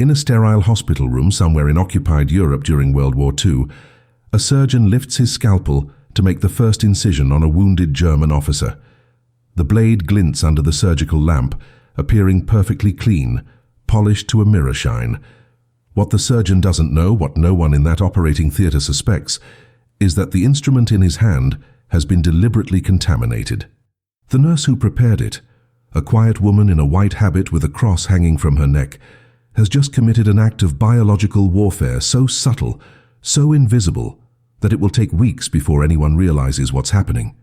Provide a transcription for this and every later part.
In a sterile hospital room somewhere in occupied Europe during World War II, a surgeon lifts his scalpel to make the first incision on a wounded German officer. The blade glints under the surgical lamp, appearing perfectly clean, polished to a mirror shine. What the surgeon doesn't know, what no one in that operating theatre suspects, is that the instrument in his hand has been deliberately contaminated. The nurse who prepared it, a quiet woman in a white habit with a cross hanging from her neck, has just committed an act of biological warfare so subtle, so invisible, that it will take weeks before anyone realizes what's happening.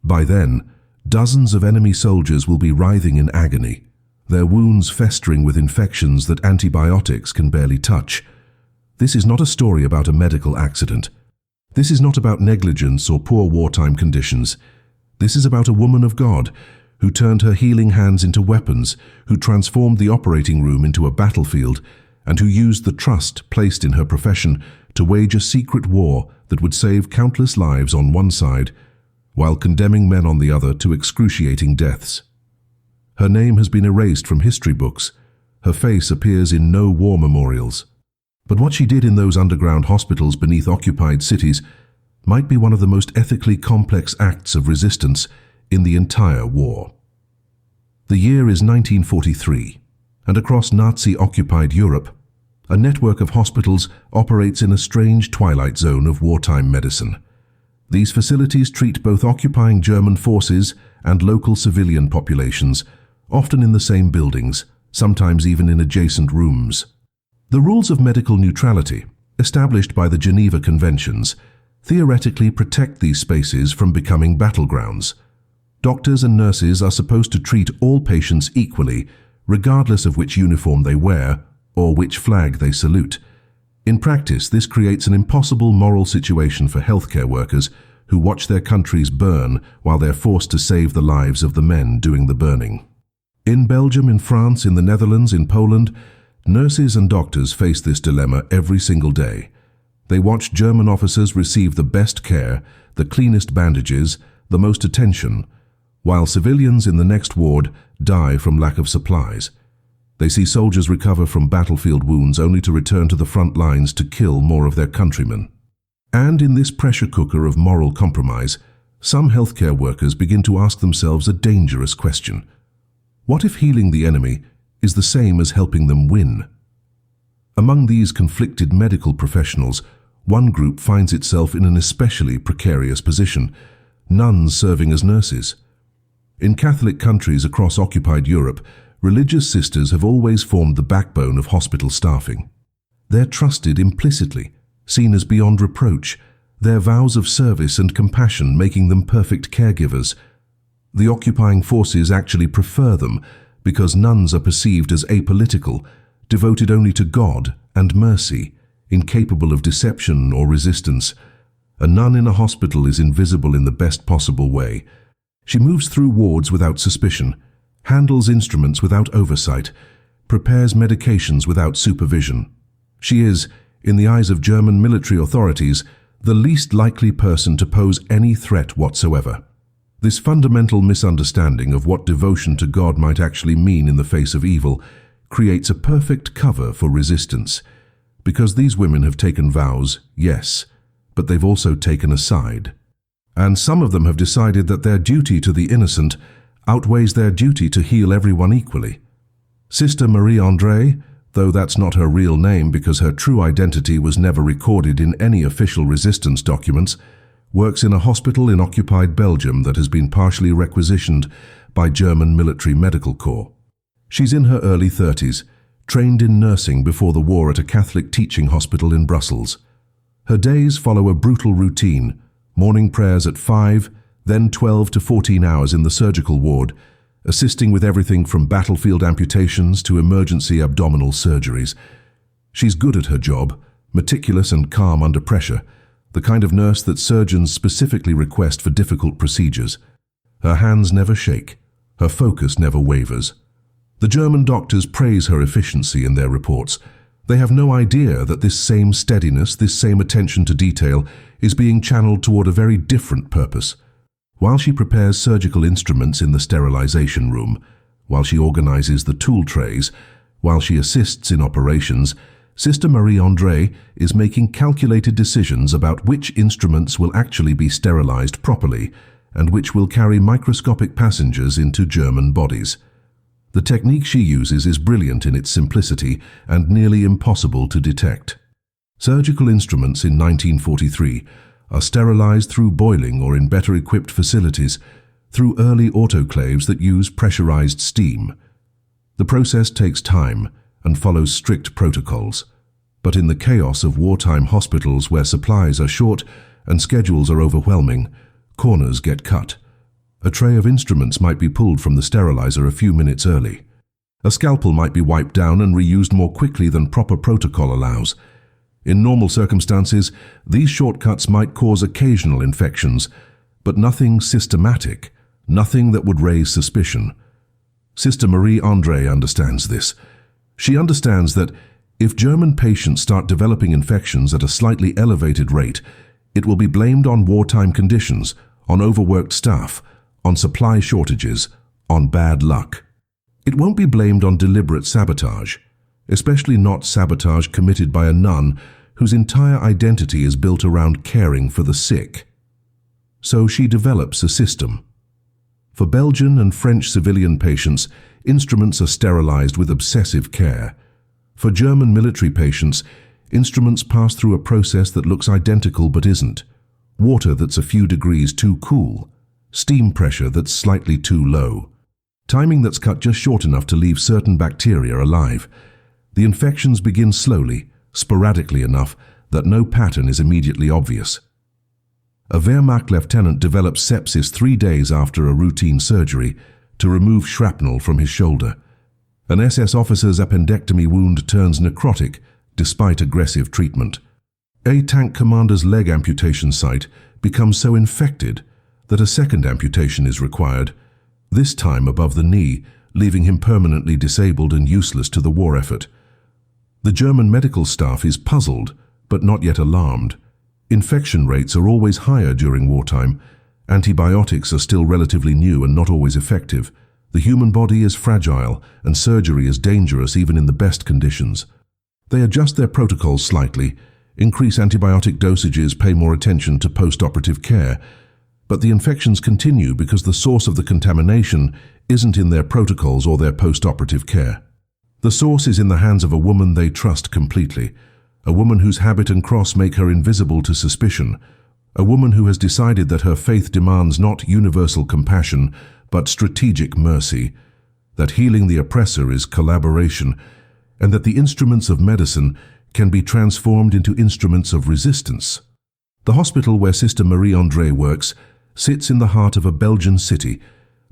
By then, dozens of enemy soldiers will be writhing in agony, their wounds festering with infections that antibiotics can barely touch. This is not a story about a medical accident. This is not about negligence or poor wartime conditions. This is about a woman of God who turned her healing hands into weapons, who transformed the operating room into a battlefield, and who used the trust placed in her profession to wage a secret war that would save countless lives on one side, while condemning men on the other to excruciating deaths. Her name has been erased from history books. Her face appears in no war memorials. But what she did in those underground hospitals beneath occupied cities might be one of the most ethically complex acts of resistance in the entire war. The year is 1943, and across Nazi-occupied Europe, a network of hospitals operates in a strange twilight zone of wartime medicine. These facilities treat both occupying German forces and local civilian populations, often in the same buildings, sometimes even in adjacent rooms. The rules of medical neutrality, established by the Geneva Conventions, theoretically protect these spaces from becoming battlegrounds. Doctors and nurses are supposed to treat all patients equally, regardless of which uniform they wear or which flag they salute. In practice, this creates an impossible moral situation for healthcare workers who watch their countries burn while they're forced to save the lives of the men doing the burning. In Belgium, in France, in the Netherlands, in Poland, nurses and doctors face this dilemma every single day. They watch German officers receive the best care, the cleanest bandages, the most attention, while civilians in the next ward die from lack of supplies. They see soldiers recover from battlefield wounds only to return to the front lines to kill more of their countrymen. And in this pressure cooker of moral compromise, some healthcare workers begin to ask themselves a dangerous question. What if healing the enemy is the same as helping them win? Among these conflicted medical professionals, one group finds itself in an especially precarious position: nuns serving as nurses. In Catholic countries across occupied Europe, religious sisters have always formed the backbone of hospital staffing. They're trusted implicitly, seen as beyond reproach, their vows of service and compassion making them perfect caregivers. The occupying forces actually prefer them because nuns are perceived as apolitical, devoted only to God and mercy, incapable of deception or resistance. A nun in a hospital is invisible in the best possible way. She moves through wards without suspicion, handles instruments without oversight, prepares medications without supervision. She is, in the eyes of German military authorities, the least likely person to pose any threat whatsoever. This fundamental misunderstanding of what devotion to God might actually mean in the face of evil creates a perfect cover for resistance, because these women have taken vows, yes, but they've also taken a side. And some of them have decided that their duty to the innocent outweighs their duty to heal everyone equally. Sister Marie André, though that's not her real name because her true identity was never recorded in any official resistance documents, works in a hospital in occupied Belgium that has been partially requisitioned by German military medical corps. She's in her early 30s, trained in nursing before the war at a Catholic teaching hospital in Brussels. Her days follow a brutal routine: morning prayers at 5, then 12 to 14 hours in the surgical ward, assisting with everything from battlefield amputations to emergency abdominal surgeries. She's good at her job, meticulous and calm under pressure, the kind of nurse that surgeons specifically request for difficult procedures. Her hands never shake, her focus never wavers. The German doctors praise her efficiency in their reports. They have no idea that this same steadiness, this same attention to detail, is being channeled toward a very different purpose. While she prepares surgical instruments in the sterilization room, while she organizes the tool trays, While she assists in operations, Sister Marie André is making calculated decisions about which instruments will actually be sterilized properly and which will carry microscopic passengers into German bodies. The technique she uses is brilliant in its simplicity and nearly impossible to detect. Surgical instruments in 1943 are sterilized through boiling or in better equipped facilities through early autoclaves that use pressurized steam. The process takes time and follows strict protocols. But in the chaos of wartime hospitals where supplies are short and schedules are overwhelming, corners get cut. A tray of instruments might be pulled from the sterilizer a few minutes early. A scalpel might be wiped down and reused more quickly than proper protocol allows. In normal circumstances, these shortcuts might cause occasional infections, but nothing systematic, nothing that would raise suspicion. Sister Marie André understands this. She understands that if German patients start developing infections at a slightly elevated rate, it will be blamed on wartime conditions, on overworked staff, on supply shortages, on bad luck. It won't be blamed on deliberate sabotage, especially not sabotage committed by a nun whose entire identity is built around caring for the sick. So she develops a system. For Belgian and French civilian patients, instruments are sterilized with obsessive care. For German military patients, instruments pass through a process that looks identical but isn't. Water that's a few degrees too cool. Steam pressure that's slightly too low. Timing that's cut just short enough to leave certain bacteria alive. The infections begin slowly, sporadically enough that no pattern is immediately obvious. A Wehrmacht lieutenant develops sepsis 3 days after a routine surgery to remove shrapnel from his shoulder. An SS officer's appendectomy wound turns necrotic despite aggressive treatment. A tank commander's leg amputation site becomes so infected that a second amputation is required, this time above the knee, leaving him permanently disabled and useless to the war effort. The German medical staff is puzzled, but not yet alarmed. Infection rates are always higher during wartime. Antibiotics are still relatively new and not always effective. The human body is fragile, and surgery is dangerous even in the best conditions. They adjust their protocols slightly, increase antibiotic dosages, pay more attention to post-operative care, but the infections continue because the source of the contamination isn't in their protocols or their post-operative care. The source is in the hands of a woman they trust completely, a woman whose habit and cross make her invisible to suspicion, a woman who has decided that her faith demands not universal compassion, but strategic mercy, that healing the oppressor is collaboration, and that the instruments of medicine can be transformed into instruments of resistance. The hospital where Sister Marie André works sits in the heart of a Belgian city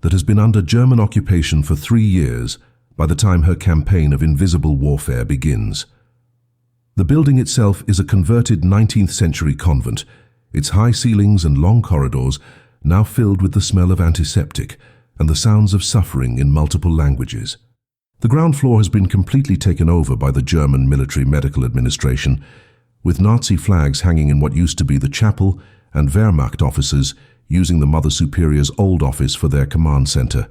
that has been under German occupation for 3 years by the time her campaign of invisible warfare begins. The building itself is a converted 19th century convent, its high ceilings and long corridors now filled with the smell of antiseptic and the sounds of suffering in multiple languages. The ground floor has been completely taken over by the German Military Medical Administration, with Nazi flags hanging in what used to be the chapel and Wehrmacht officers using the Mother Superior's old office for their command center.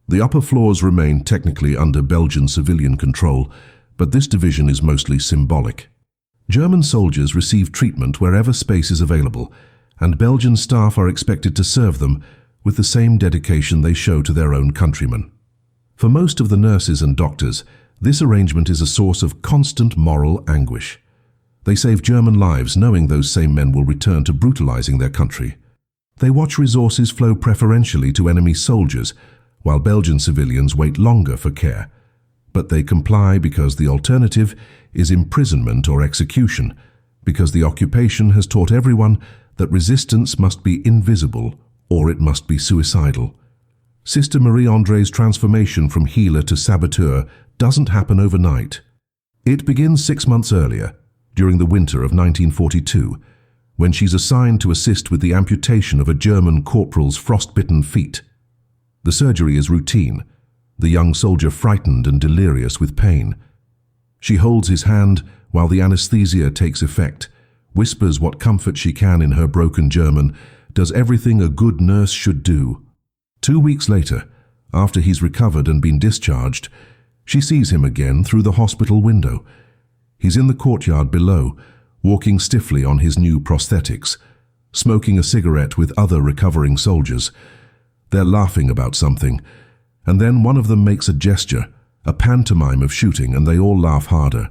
The upper floors remain technically under Belgian civilian control, but this division is mostly symbolic. German soldiers receive treatment wherever space is available, and Belgian staff are expected to serve them with the same dedication they show to their own countrymen. For most of the nurses and doctors, this arrangement is a source of constant moral anguish. They save German lives knowing those same men will return to brutalizing their country. They watch resources flow preferentially to enemy soldiers, while Belgian civilians wait longer for care. But they comply because the alternative is imprisonment or execution, because the occupation has taught everyone that resistance must be invisible or it must be suicidal. Sister Marie André's transformation from healer to saboteur doesn't happen overnight. It begins 6 months earlier, during the winter of 1942, when she's assigned to assist with the amputation of a German corporal's frostbitten feet. The surgery is routine, the young soldier frightened and delirious with pain. She holds his hand while the anesthesia takes effect, whispers what comfort she can in her broken German, does everything a good nurse should do. 2 weeks later, after he's recovered and been discharged, She sees him again through the hospital window. He's in the courtyard below, walking stiffly on his new prosthetics, smoking a cigarette with other recovering soldiers. They're laughing about something, and then one of them makes a gesture, a pantomime of shooting, and they all laugh harder.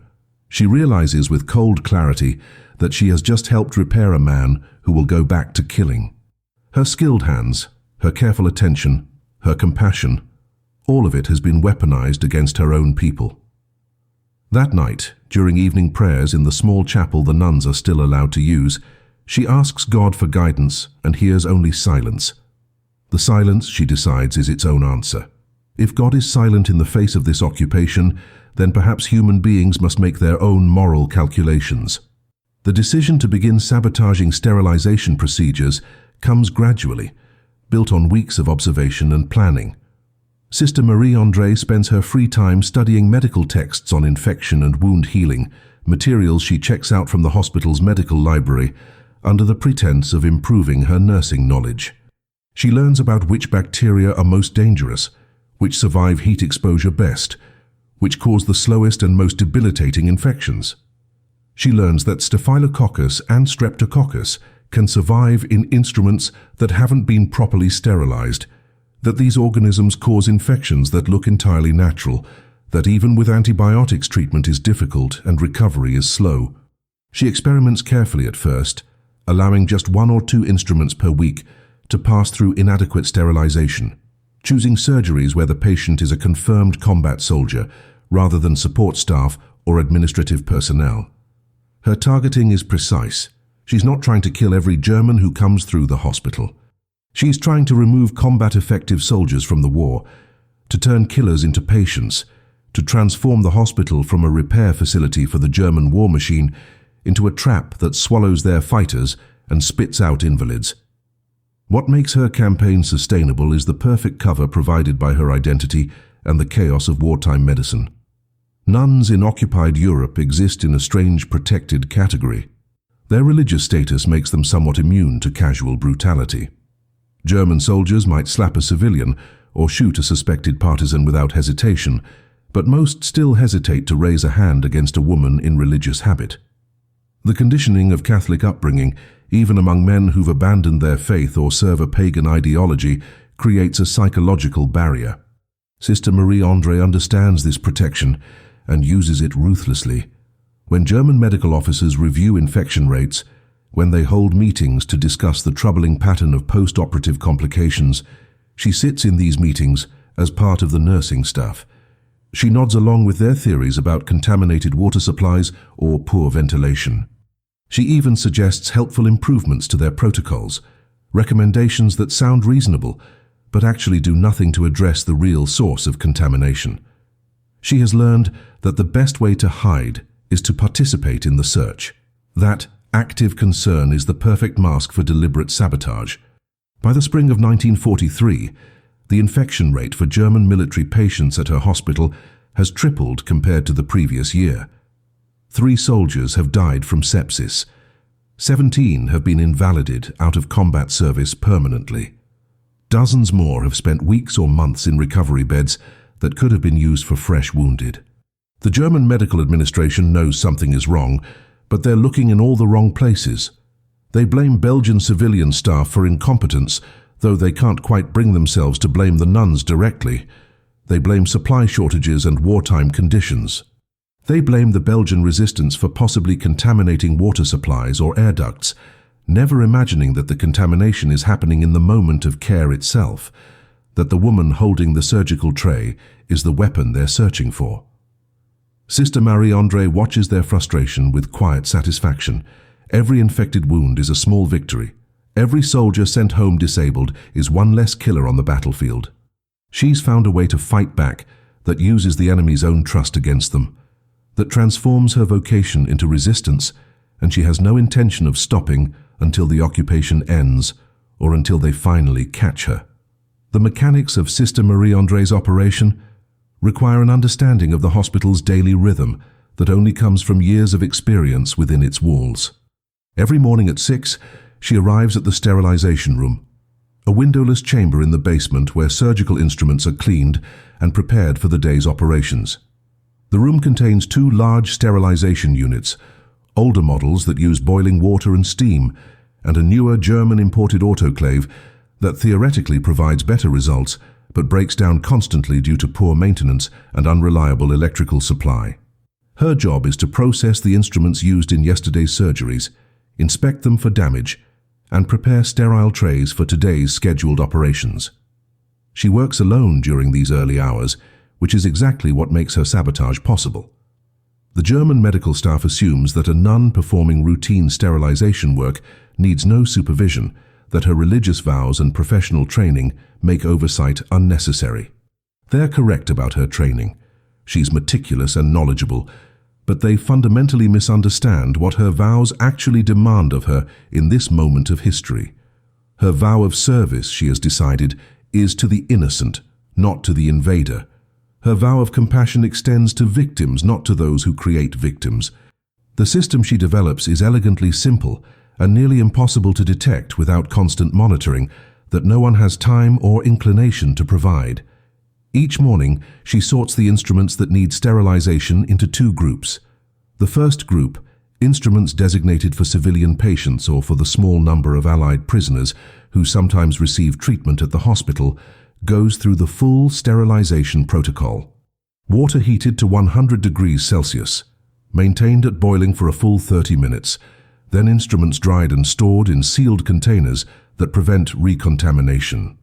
She realizes with cold clarity that she has just helped repair a man who will go back to killing. Her skilled hands, her careful attention, her compassion, all of it has been weaponized against her own people. That night, during evening prayers in the small chapel the nuns are still allowed to use, she asks God for guidance and hears only silence. The silence, she decides, is its own answer. If God is silent in the face of this occupation, then perhaps human beings must make their own moral calculations. The decision to begin sabotaging sterilization procedures comes gradually, built on weeks of observation and planning. Sister Marie André spends her free time studying medical texts on infection and wound healing, materials she checks out from the hospital's medical library, under the pretense of improving her nursing knowledge. She learns about which bacteria are most dangerous, which survive heat exposure best, which cause the slowest and most debilitating infections. She learns that Staphylococcus and Streptococcus can survive in instruments that haven't been properly sterilized, that these organisms cause infections that look entirely natural, that even with antibiotics treatment is difficult and recovery is slow. She experiments carefully at first, allowing just 1 or 2 instruments per week to pass through inadequate sterilization, choosing surgeries where the patient is a confirmed combat soldier rather than support staff or administrative personnel. Her targeting is precise. She's not trying to kill every German who comes through the hospital. She's trying to remove combat-effective soldiers from the war, to turn killers into patients, to transform the hospital from a repair facility for the German war machine into a trap that swallows their fighters and spits out invalids. What makes her campaign sustainable is the perfect cover provided by her identity and the chaos of wartime medicine. Nuns in occupied Europe exist in a strange protected category. Their religious status makes them somewhat immune to casual brutality. German soldiers might slap a civilian or shoot a suspected partisan without hesitation, but most still hesitate to raise a hand against a woman in religious habit. The conditioning of Catholic upbringing, even among men who've abandoned their faith or serve a pagan ideology, creates a psychological barrier. Sister Marie André understands this protection and uses it ruthlessly. When German medical officers review infection rates, when they hold meetings to discuss the troubling pattern of post-operative complications, she sits in these meetings as part of the nursing staff. She nods along with their theories about contaminated water supplies or poor ventilation. She even suggests helpful improvements to their protocols, recommendations that sound reasonable but actually do nothing to address the real source of contamination. She has learned that the best way to hide is to participate in the search. That active concern is the perfect mask for deliberate sabotage. By the spring of 1943, the infection rate for German military patients at her hospital has tripled compared to the previous year. 3 soldiers have died from sepsis. 17 have been invalided out of combat service permanently. Dozens more have spent weeks or months in recovery beds that could have been used for fresh wounded. The German medical administration knows something is wrong, but they're looking in all the wrong places. They blame Belgian civilian staff for incompetence, though they can't quite bring themselves to blame the nuns directly. They blame supply shortages and wartime conditions. They blame the Belgian resistance for possibly contaminating water supplies or air ducts, never imagining that the contamination is happening in the moment of care itself, that the woman holding the surgical tray is the weapon they're searching for. Sister Marie André watches their frustration with quiet satisfaction. Every infected wound is a small victory. Every soldier sent home disabled is one less killer on the battlefield. She's found a way to fight back that uses the enemy's own trust against them, that transforms her vocation into resistance, and she has no intention of stopping until the occupation ends or until they finally catch her. The mechanics of Sister Marie André's operation require an understanding of the hospital's daily rhythm that only comes from years of experience within its walls. Every morning at 6, she arrives at the sterilization room. a windowless chamber in the basement where surgical instruments are cleaned and prepared for the day's operations. The room contains two large sterilization units, older models that use boiling water and steam, and a newer German-imported autoclave that theoretically provides better results but breaks down constantly due to poor maintenance and unreliable electrical supply. Her job is to process the instruments used in yesterday's surgeries, inspect them for damage, and prepare sterile trays for today's scheduled operations. She works alone during these early hours, which is exactly what makes her sabotage possible. The German medical staff assumes that a nun performing routine sterilization work needs no supervision, that her religious vows and professional training make oversight unnecessary. They're correct about her training. She's meticulous and knowledgeable, but they fundamentally misunderstand what her vows actually demand of her in this moment of history. Her vow of service, she has decided, is to the innocent, not to the invader. Her vow of compassion extends to victims, not to those who create victims. The system she develops is elegantly simple and nearly impossible to detect without constant monitoring that no one has time or inclination to provide. Each morning, she sorts the instruments that need sterilization into two groups. The first group, instruments designated for civilian patients or for the small number of Allied prisoners who sometimes receive treatment at the hospital, goes through the full sterilization protocol. Water heated to 100 degrees Celsius, maintained at boiling for a full 30 minutes, then instruments dried and stored in sealed containers that prevent recontamination.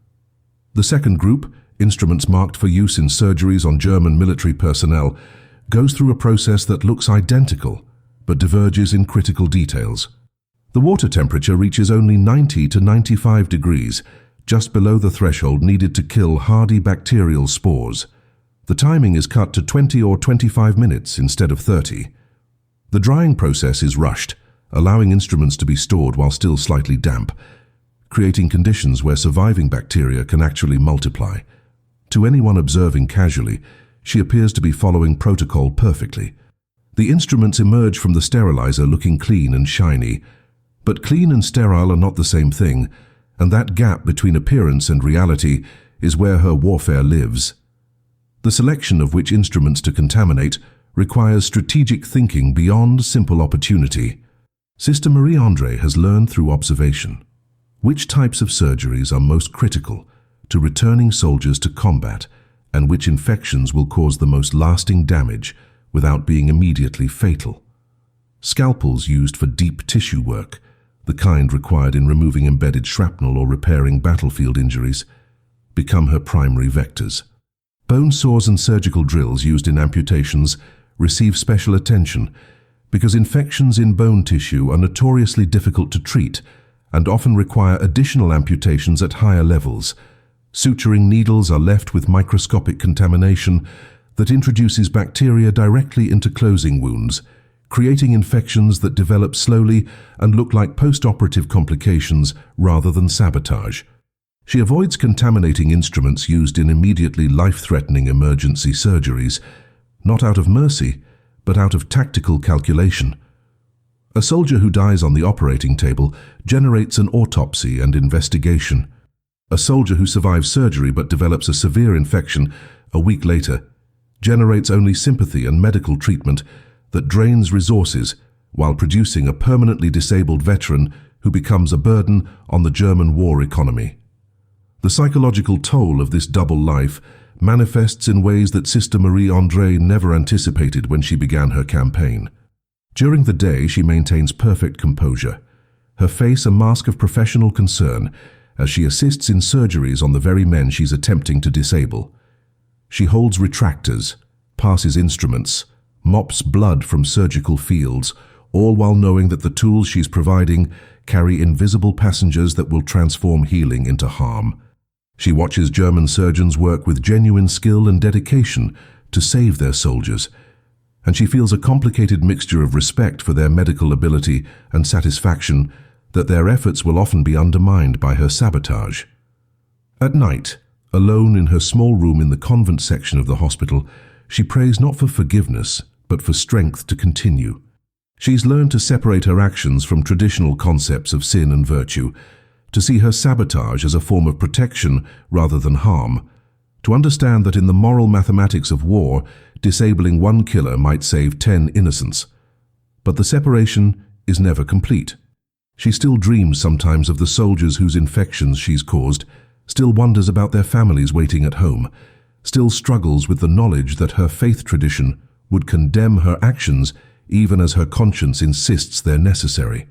The second group, instruments marked for use in surgeries on German military personnel, goes through a process that looks identical but diverges in critical details. The water temperature reaches only 90 to 95 degrees, just below the threshold needed to kill hardy bacterial spores. The timing is cut to 20 or 25 minutes instead of 30. The drying process is rushed, allowing instruments to be stored while still slightly damp, creating conditions where surviving bacteria can actually multiply. To anyone observing casually, she appears to be following protocol perfectly. The instruments emerge from the sterilizer looking clean and shiny, but clean and sterile are not the same thing, and that gap between appearance and reality is where her warfare lives. The selection of which instruments to contaminate requires strategic thinking beyond simple opportunity. Sister Marie André has learned through observation which types of surgeries are most critical to returning soldiers to combat and which infections will cause the most lasting damage without being immediately fatal. Scalpels used for deep tissue work, the kind required in removing embedded shrapnel or repairing battlefield injuries, become her primary vectors. Bone saws and surgical drills used in amputations receive special attention because infections in bone tissue are notoriously difficult to treat and often require additional amputations at higher levels. Suturing needles are left with microscopic contamination that introduces bacteria directly into closing wounds, creating infections that develop slowly and look like post-operative complications rather than sabotage. She avoids contaminating instruments used in immediately life-threatening emergency surgeries, not out of mercy, but out of tactical calculation. A soldier who dies on the operating table generates an autopsy and investigation. A soldier who survives surgery but develops a severe infection a week later generates only sympathy and medical treatment that drains resources while producing a permanently disabled veteran who becomes a burden on the German war economy. The psychological toll of this double life manifests in ways that Sister Marie André never anticipated when she began her campaign. During the day, she maintains perfect composure, her face a mask of professional concern as she assists in surgeries on the very men she's attempting to disable. She holds retractors, passes instruments, mops blood from surgical fields, all while knowing that the tools she's providing carry invisible passengers that will transform healing into harm. She watches German surgeons work with genuine skill and dedication to save their soldiers, and she feels a complicated mixture of respect for their medical ability and satisfaction that their efforts will often be undermined by her sabotage. At night, alone in her small room in the convent section of the hospital, she prays not for forgiveness, but for strength to continue. She's learned to separate her actions from traditional concepts of sin and virtue, to see her sabotage as a form of protection rather than harm, to understand that in the moral mathematics of war, disabling one killer might save 10 innocents. But the separation is never complete. She still dreams sometimes of the soldiers whose infections she's caused, still wonders about their families waiting at home, still struggles with the knowledge that her faith tradition would condemn her actions even as her conscience insists they're necessary.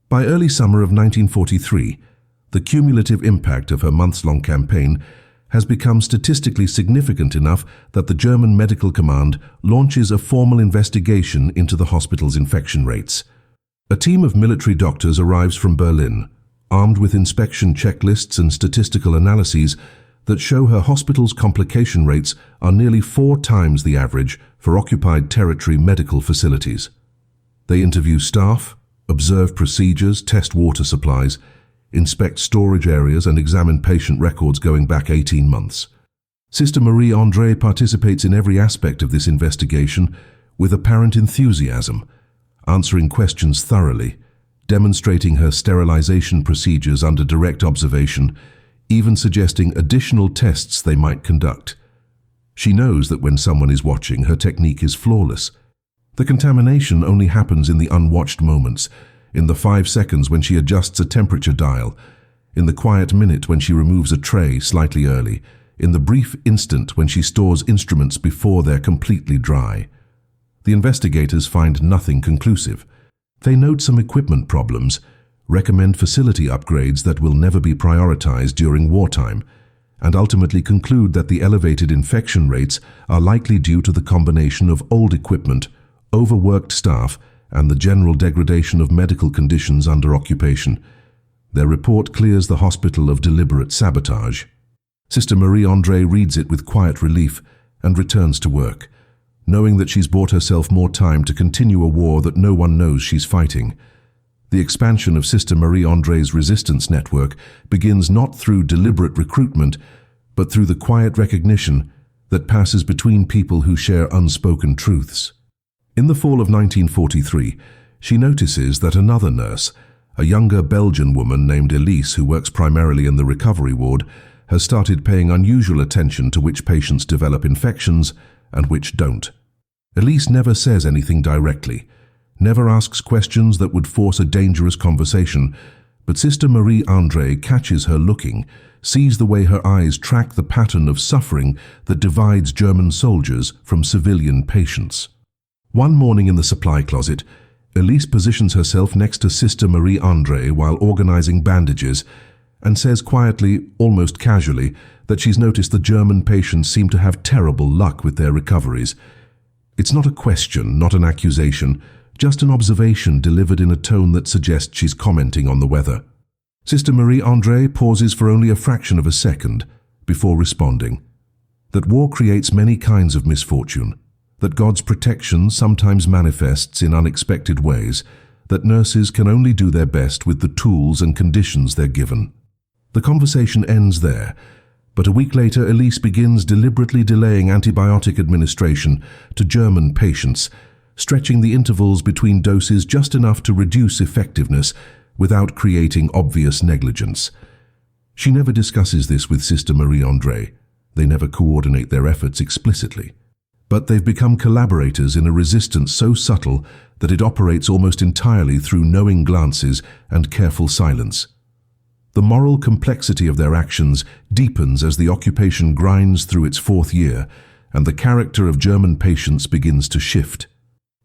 By early summer of 1943, the cumulative impact of her months-long campaign has become statistically significant enough that the German Medical Command launches a formal investigation into the hospital's infection rates. A team of military doctors arrives from Berlin, armed with inspection checklists and statistical analyses that show her hospital's complication rates are nearly 4 times the average for occupied territory medical facilities. They interview staff, observe procedures, test water supplies, inspect storage areas and examine patient records going back 18 months. Sister Marie André participates in every aspect of this investigation with apparent enthusiasm, answering questions thoroughly, demonstrating her sterilization procedures under direct observation, even suggesting additional tests they might conduct. She knows that when someone is watching, her technique is flawless. The contamination only happens in the unwatched moments, in the 5 seconds when she adjusts a temperature dial, in the quiet minute when she removes a tray slightly early, in the brief instant when she stores instruments before they're completely dry. The investigators find nothing conclusive. They note some equipment problems, recommend facility upgrades that will never be prioritized during wartime, and ultimately conclude that the elevated infection rates are likely due to the combination of old equipment, overworked staff, and the general degradation of medical conditions under occupation. Their report clears the hospital of deliberate sabotage. Sister Marie André reads it with quiet relief and returns to work, knowing that she's bought herself more time to continue a war that no one knows she's fighting. The expansion of Sister Marie André's resistance network begins not through deliberate recruitment, but through the quiet recognition that passes between people who share unspoken truths. In the fall of 1943, she notices that another nurse, a younger Belgian woman named Elise who works primarily in the recovery ward, has started paying unusual attention to which patients develop infections and which don't. Elise never says anything directly, never asks questions that would force a dangerous conversation, but Sister Marie André catches her looking, sees the way her eyes track the pattern of suffering that divides German soldiers from civilian patients. One morning in the supply closet, Elise positions herself next to Sister Marie André while organizing bandages and says quietly, almost casually, that she's noticed the German patients seem to have terrible luck with their recoveries. It's not a question, not an accusation, just an observation delivered in a tone that suggests she's commenting on the weather. Sister Marie André pauses for only a fraction of a second before responding. That war creates many kinds of misfortune, that God's protection sometimes manifests in unexpected ways, that nurses can only do their best with the tools and conditions they're given. The conversation ends there, but a week later Elise begins deliberately delaying antibiotic administration to German patients, stretching the intervals between doses just enough to reduce effectiveness without creating obvious negligence. She never discusses this with Sister Marie André. They never coordinate their efforts explicitly. But they've become collaborators in a resistance so subtle that it operates almost entirely through knowing glances and careful silence. The moral complexity of their actions deepens as the occupation grinds through its 4th year, and the character of German patients begins to shift.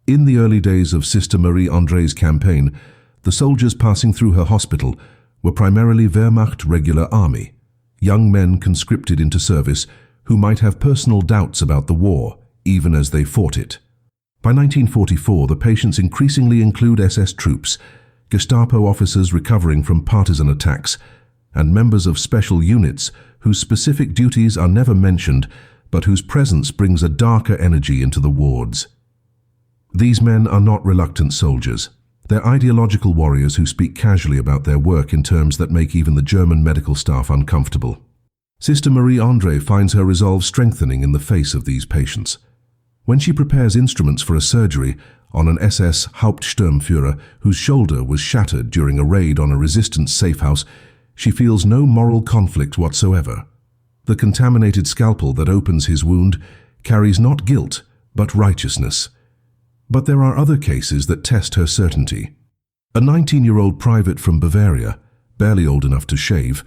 In the early days of Sister Marie André's campaign, the soldiers passing through her hospital were primarily Wehrmacht regular army, young men conscripted into service who might have personal doubts about the war, even as they fought it. By 1944, the patients increasingly include SS troops, Gestapo officers recovering from partisan attacks, and members of special units whose specific duties are never mentioned, but whose presence brings a darker energy into the wards. These men are not reluctant soldiers. They're ideological warriors who speak casually about their work in terms that make even the German medical staff uncomfortable. Sister Marie André finds her resolve strengthening in the face of these patients. When she prepares instruments for a surgery on an SS Hauptsturmführer whose shoulder was shattered during a raid on a resistance safehouse, she feels no moral conflict whatsoever. The contaminated scalpel that opens his wound carries not guilt, but righteousness. But there are other cases that test her certainty. A 19-year-old private from Bavaria, barely old enough to shave,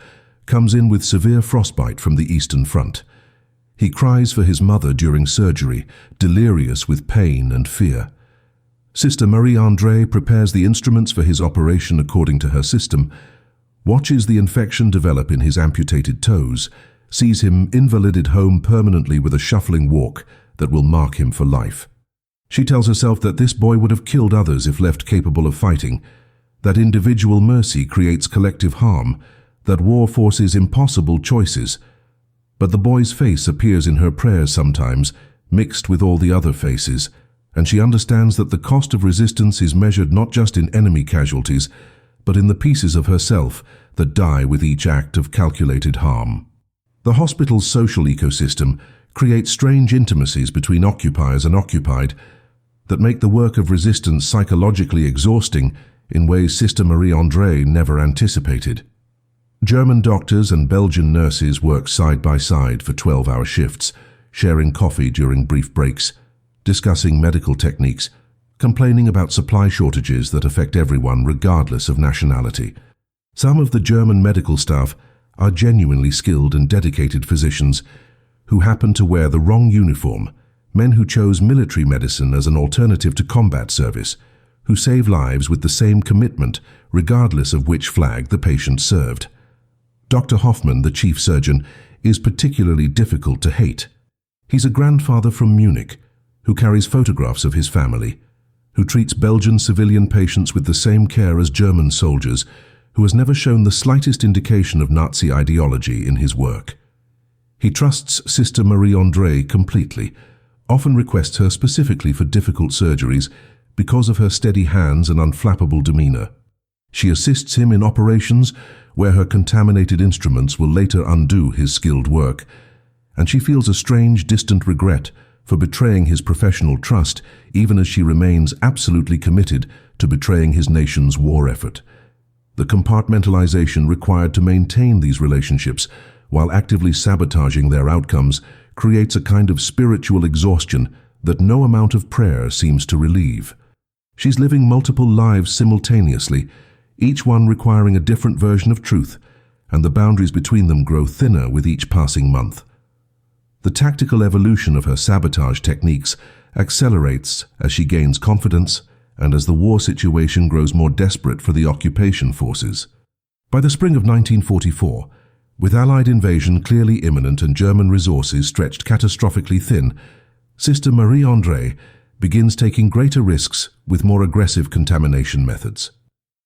comes in with severe frostbite from the Eastern Front. He cries for his mother during surgery, delirious with pain and fear. Sister Marie André prepares the instruments for his operation according to her system, watches the infection develop in his amputated toes, sees him invalided home permanently with a shuffling walk that will mark him for life. She tells herself that this boy would have killed others if left capable of fighting, that individual mercy creates collective harm, that war forces impossible choices. But the boy's face appears in her prayers sometimes, mixed with all the other faces, and she understands that the cost of resistance is measured not just in enemy casualties, but in the pieces of herself that die with each act of calculated harm. The hospital's social ecosystem creates strange intimacies between occupiers and occupied that make the work of resistance psychologically exhausting in ways Sister Marie André never anticipated. German doctors and Belgian nurses work side by side for 12-hour shifts, sharing coffee during brief breaks, discussing medical techniques, complaining about supply shortages that affect everyone regardless of nationality. Some of the German medical staff are genuinely skilled and dedicated physicians who happen to wear the wrong uniform, men who chose military medicine as an alternative to combat service, who save lives with the same commitment regardless of which flag the patient served. Dr. Hoffmann, the chief surgeon, is particularly difficult to hate. He's a grandfather from Munich who carries photographs of his family, who treats Belgian civilian patients with the same care as German soldiers, who has never shown the slightest indication of Nazi ideology in his work. He trusts Sister Marie André completely, often requests her specifically for difficult surgeries because of her steady hands and unflappable demeanor. She assists him in operations where her contaminated instruments will later undo his skilled work, and she feels a strange, distant regret for betraying his professional trust, even as she remains absolutely committed to betraying his nation's war effort. The compartmentalization required to maintain these relationships while actively sabotaging their outcomes creates a kind of spiritual exhaustion that no amount of prayer seems to relieve. She's living multiple lives simultaneously, each one requiring a different version of truth, and the boundaries between them grow thinner with each passing month. The tactical evolution of her sabotage techniques accelerates as she gains confidence and as the war situation grows more desperate for the occupation forces. By the spring of 1944, with Allied invasion clearly imminent and German resources stretched catastrophically thin, Sister Marie André begins taking greater risks with more aggressive contamination methods.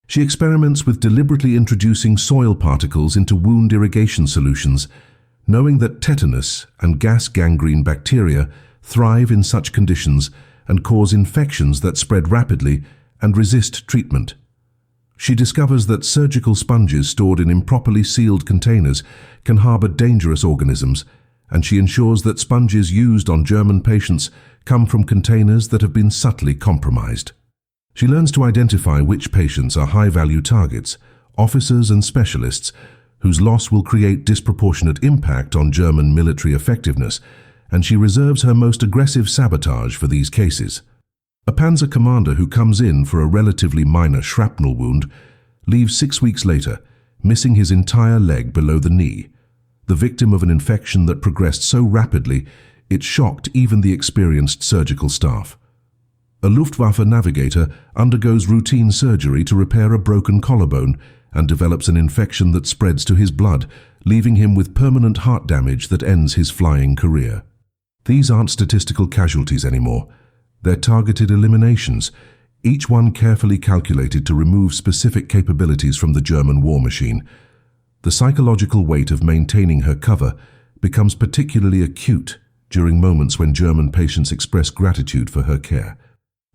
She experiments with deliberately introducing soil particles into wound irrigation solutions, knowing that tetanus and gas gangrene bacteria thrive in such conditions and cause infections that spread rapidly and resist treatment. She discovers that surgical sponges stored in improperly sealed containers can harbor dangerous organisms, and she ensures that sponges used on German patients come from containers that have been subtly compromised. She learns to identify which patients are high-value targets, officers and specialists, whose loss will create disproportionate impact on German military effectiveness, and she reserves her most aggressive sabotage for these cases. A panzer commander who comes in for a relatively minor shrapnel wound leaves 6 weeks later, missing his entire leg below the knee, the victim of an infection that progressed so rapidly it shocked even the experienced surgical staff. A Luftwaffe navigator undergoes routine surgery to repair a broken collarbone and develops an infection that spreads to his blood, leaving him with permanent heart damage that ends his flying career. These aren't statistical casualties anymore. They're targeted eliminations, each one carefully calculated to remove specific capabilities from the German war machine. The psychological weight of maintaining her cover becomes particularly acute during moments when German patients express gratitude for her care.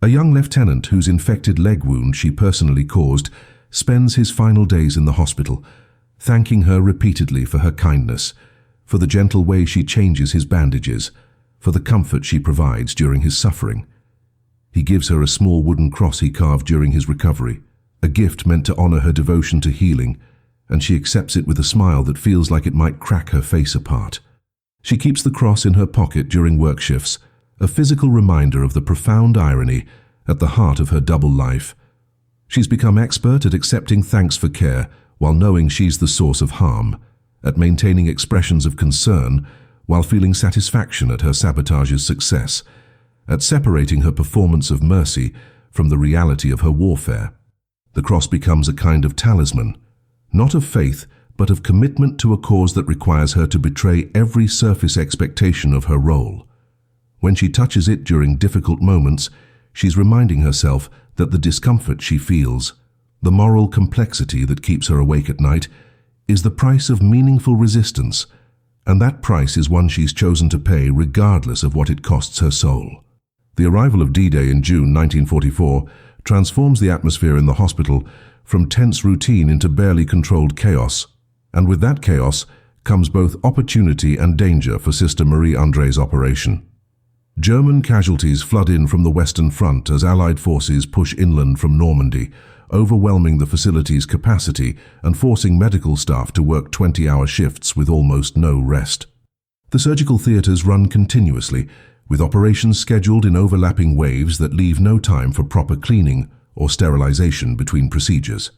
A young lieutenant whose infected leg wound she personally caused spends his final days in the hospital, thanking her repeatedly for her kindness, for the gentle way she changes his bandages, for the comfort she provides during his suffering. He gives her a small wooden cross he carved during his recovery, a gift meant to honor her devotion to healing, and she accepts it with a smile that feels like it might crack her face apart. She keeps the cross in her pocket during work shifts, a physical reminder of the profound irony at the heart of her double life. She's become expert at accepting thanks for care while knowing she's the source of harm, at maintaining expressions of concern while feeling satisfaction at her sabotage's success, at separating her performance of mercy from the reality of her warfare. The cross becomes a kind of talisman, not of faith, but of commitment to a cause that requires her to betray every surface expectation of her role. When she touches it during difficult moments, she's reminding herself that the discomfort she feels, the moral complexity that keeps her awake at night, is the price of meaningful resistance, and that price is one she's chosen to pay regardless of what it costs her soul. The arrival of D-Day in June 1944 transforms the atmosphere in the hospital from tense routine into barely controlled chaos, and with that chaos comes both opportunity and danger for Sister Marie André's operation. German casualties flood in from the Western Front as Allied forces push inland from Normandy, overwhelming the facility's capacity and forcing medical staff to work 20-hour shifts with almost no rest. The surgical theatres run continuously, with operations scheduled in overlapping waves that leave no time for proper cleaning or sterilization between procedures.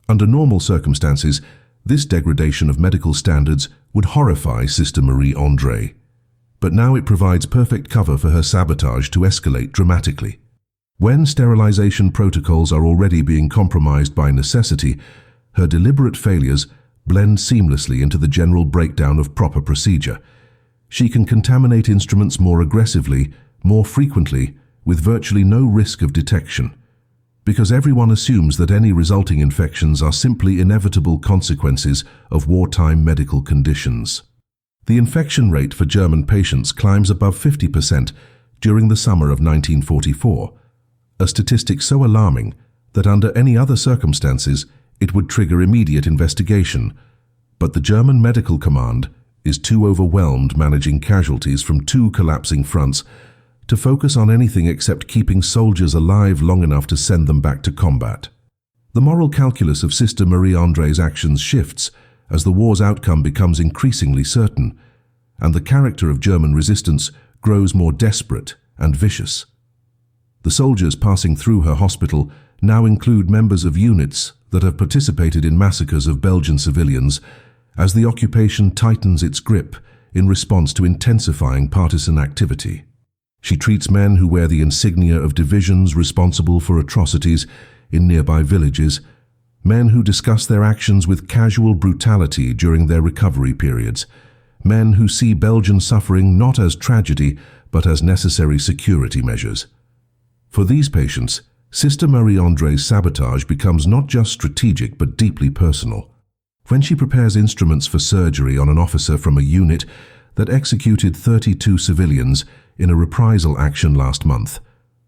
Under normal circumstances, this degradation of medical standards would horrify Sister Marie André. But now it provides perfect cover for her sabotage to escalate dramatically. When sterilization protocols are already being compromised by necessity, her deliberate failures blend seamlessly into the general breakdown of proper procedure. She can contaminate instruments more aggressively, more frequently, with virtually no risk of detection, because everyone assumes that any resulting infections are simply inevitable consequences of wartime medical conditions. The infection rate for German patients climbs above 50% during the summer of 1944, a statistic so alarming that under any other circumstances it would trigger immediate investigation. But the German Medical Command is too overwhelmed managing casualties from two collapsing fronts to focus on anything except keeping soldiers alive long enough to send them back to combat. The moral calculus of Sister Marie André's actions shifts as the war's outcome becomes increasingly certain, and the character of German resistance grows more desperate and vicious. The soldiers passing through her hospital now include members of units that have participated in massacres of Belgian civilians as the occupation tightens its grip in response to intensifying partisan activity. She treats men who wear the insignia of divisions responsible for atrocities in nearby villages, men who discuss their actions with casual brutality during their recovery periods, men who see Belgian suffering not as tragedy but as necessary security measures. For these patients, Sister Marie André's sabotage becomes not just strategic but deeply personal. When she prepares instruments for surgery on an officer from a unit that executed 32 civilians in a reprisal action last month,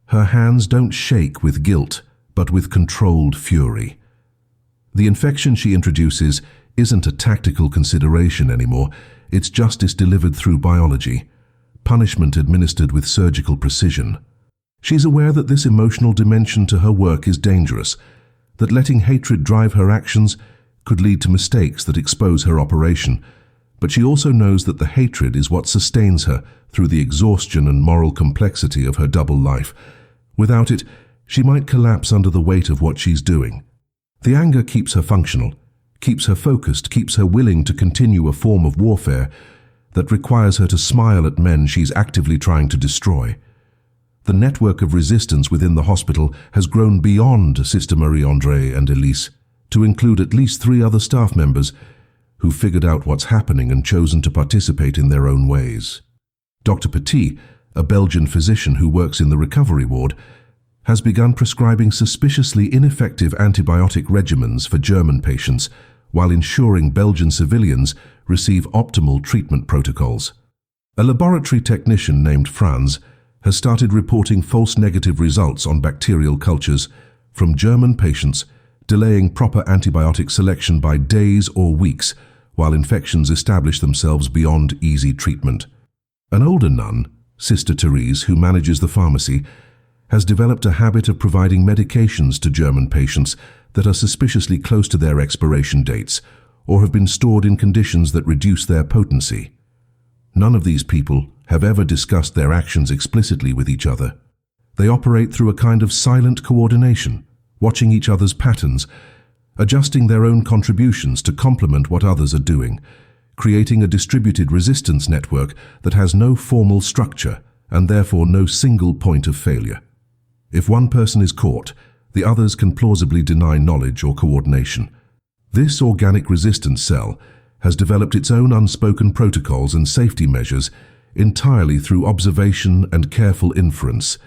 her hands don't shake with guilt but with controlled fury. The infection she introduces isn't a tactical consideration anymore, it's justice delivered through biology, punishment administered with surgical precision. She's aware that this emotional dimension to her work is dangerous, that letting hatred drive her actions could lead to mistakes that expose her operation, but she also knows that the hatred is what sustains her through the exhaustion and moral complexity of her double life. Without it, she might collapse under the weight of what she's doing. The anger keeps her functional, keeps her focused, keeps her willing to continue a form of warfare that requires her to smile at men she's actively trying to destroy. The network of resistance within the hospital has grown beyond Sister Marie André and Elise, to include at least 3 other staff members who figured out what's happening and chosen to participate in their own ways. Dr. Petit, a Belgian physician who works in the recovery ward, has begun prescribing suspiciously ineffective antibiotic regimens for German patients while ensuring Belgian civilians receive optimal treatment protocols. A laboratory technician named Franz has started reporting false negative results on bacterial cultures from German patients, delaying proper antibiotic selection by days or weeks while infections establish themselves beyond easy treatment. An older nun, Sister Therese, who manages the pharmacy, has developed a habit of providing medications to German patients that are suspiciously close to their expiration dates, or have been stored in conditions that reduce their potency. None of these people have ever discussed their actions explicitly with each other. They operate through a kind of silent coordination, watching each other's patterns, adjusting their own contributions to complement what others are doing, creating a distributed resistance network that has no formal structure and therefore no single point of failure. If one person is caught, the others can plausibly deny knowledge or coordination. This organic resistance cell has developed its own unspoken protocols and safety measures entirely through observation and careful inference,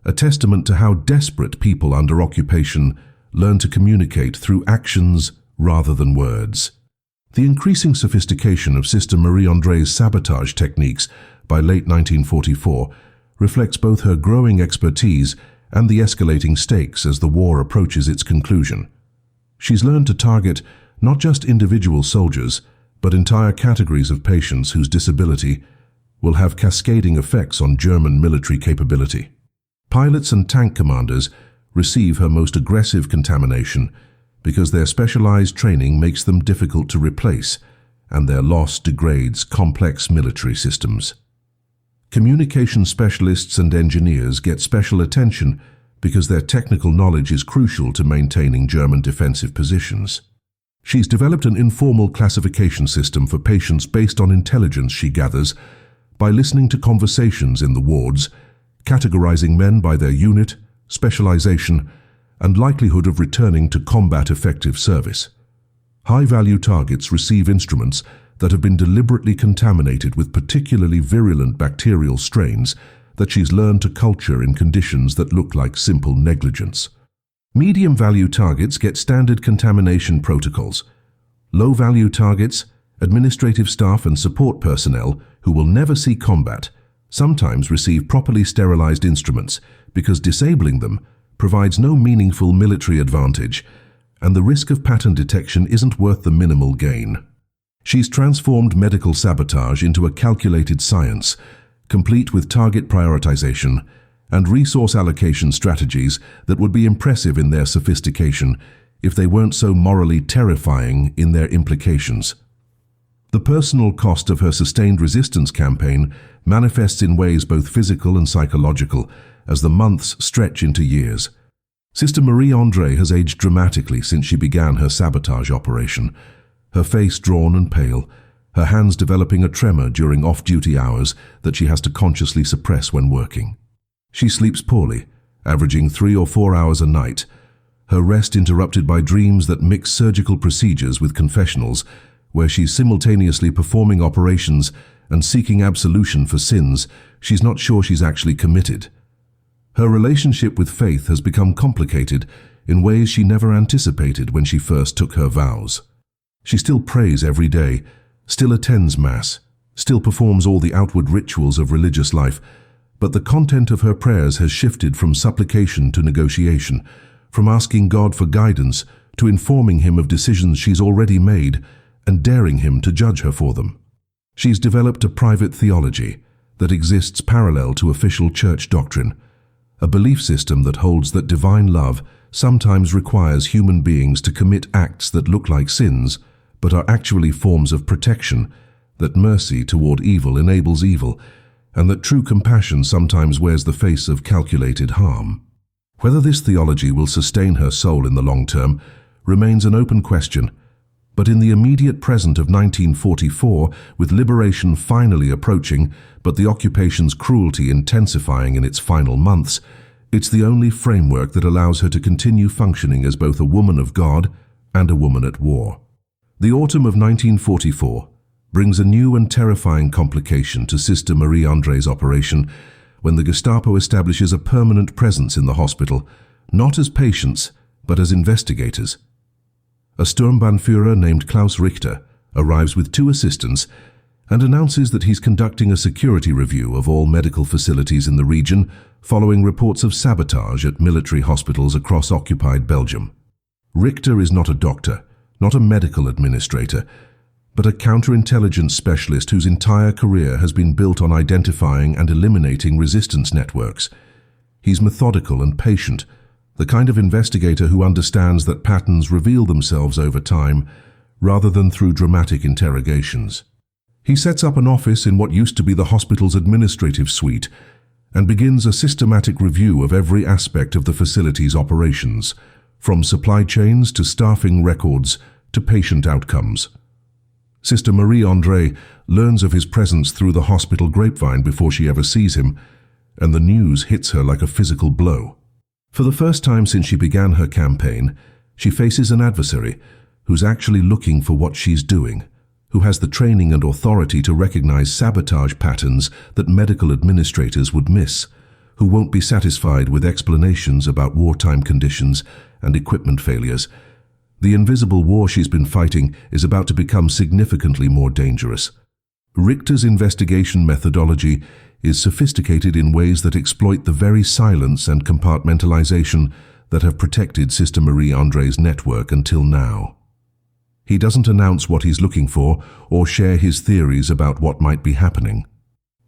a testament to how desperate people under occupation learn to communicate through actions rather than words. The increasing sophistication of Sister Marie André's sabotage techniques by late 1944 reflects both her growing expertise and the escalating stakes as the war approaches its conclusion. She's learned to target not just individual soldiers, but entire categories of patients whose disability will have cascading effects on German military capability. Pilots and tank commanders receive her most aggressive contamination because their specialized training makes them difficult to replace, and their loss degrades complex military systems. Communication specialists and engineers get special attention because their technical knowledge is crucial to maintaining German defensive positions. She's developed an informal classification system for patients based on intelligence she gathers by listening to conversations in the wards, categorizing men by their unit, specialization, and likelihood of returning to combat-effective service. High-value targets receive instruments that have been deliberately contaminated with particularly virulent bacterial strains that she's learned to culture in conditions that look like simple negligence. Medium-value targets get standard contamination protocols. Low-value targets, administrative staff and support personnel who will never see combat, sometimes receive properly sterilized instruments because disabling them provides no meaningful military advantage, and the risk of pattern detection isn't worth the minimal gain. She's transformed medical sabotage into a calculated science, complete with target prioritization and resource allocation strategies that would be impressive in their sophistication if they weren't so morally terrifying in their implications. The personal cost of her sustained resistance campaign manifests in ways both physical and psychological as the months stretch into years. Sister Marie André has aged dramatically since she began her sabotage operation, her face drawn and pale, her hands developing a tremor during off-duty hours that she has to consciously suppress when working. She sleeps poorly, averaging 3 or 4 hours a night, her rest interrupted by dreams that mix surgical procedures with confessionals, where she's simultaneously performing operations and seeking absolution for sins she's not sure she's actually committed. Her relationship with faith has become complicated in ways she never anticipated when she first took her vows. She still prays every day, still attends Mass, still performs all the outward rituals of religious life, but the content of her prayers has shifted from supplication to negotiation, from asking God for guidance to informing Him of decisions she's already made and daring Him to judge her for them. She's developed a private theology that exists parallel to official church doctrine, a belief system that holds that divine love sometimes requires human beings to commit acts that look like sins but are actually forms of protection, that mercy toward evil enables evil, and that true compassion sometimes wears the face of calculated harm. Whether this theology will sustain her soul in the long term remains an open question, but in the immediate present of 1944, with liberation finally approaching but the occupation's cruelty intensifying in its final months, it's the only framework that allows her to continue functioning as both a woman of God and a woman at war. The autumn of 1944 brings a new and terrifying complication to Sister Marie André's operation when the Gestapo establishes a permanent presence in the hospital, not as patients, but as investigators. A Sturmbannführer named Klaus Richter arrives with 2 assistants and announces that he's conducting a security review of all medical facilities in the region following reports of sabotage at military hospitals across occupied Belgium. Richter is not a doctor, not a medical administrator, but a counterintelligence specialist whose entire career has been built on identifying and eliminating resistance networks. He's methodical and patient, the kind of investigator who understands that patterns reveal themselves over time rather than through dramatic interrogations. He sets up an office in what used to be the hospital's administrative suite and begins a systematic review of every aspect of the facility's operations, from supply chains to staffing records to patient outcomes. Sister Marie André learns of his presence through the hospital grapevine before she ever sees him, and the news hits her like a physical blow. For the first time since she began her campaign, she faces an adversary who's actually looking for what she's doing, who has the training and authority to recognize sabotage patterns that medical administrators would miss, who won't be satisfied with explanations about wartime conditions and equipment failures. The invisible war she's been fighting is about to become significantly more dangerous. Richter's investigation methodology is sophisticated in ways that exploit the very silence and compartmentalization that have protected Sister Marie André's network until now. He doesn't announce what he's looking for or share his theories about what might be happening.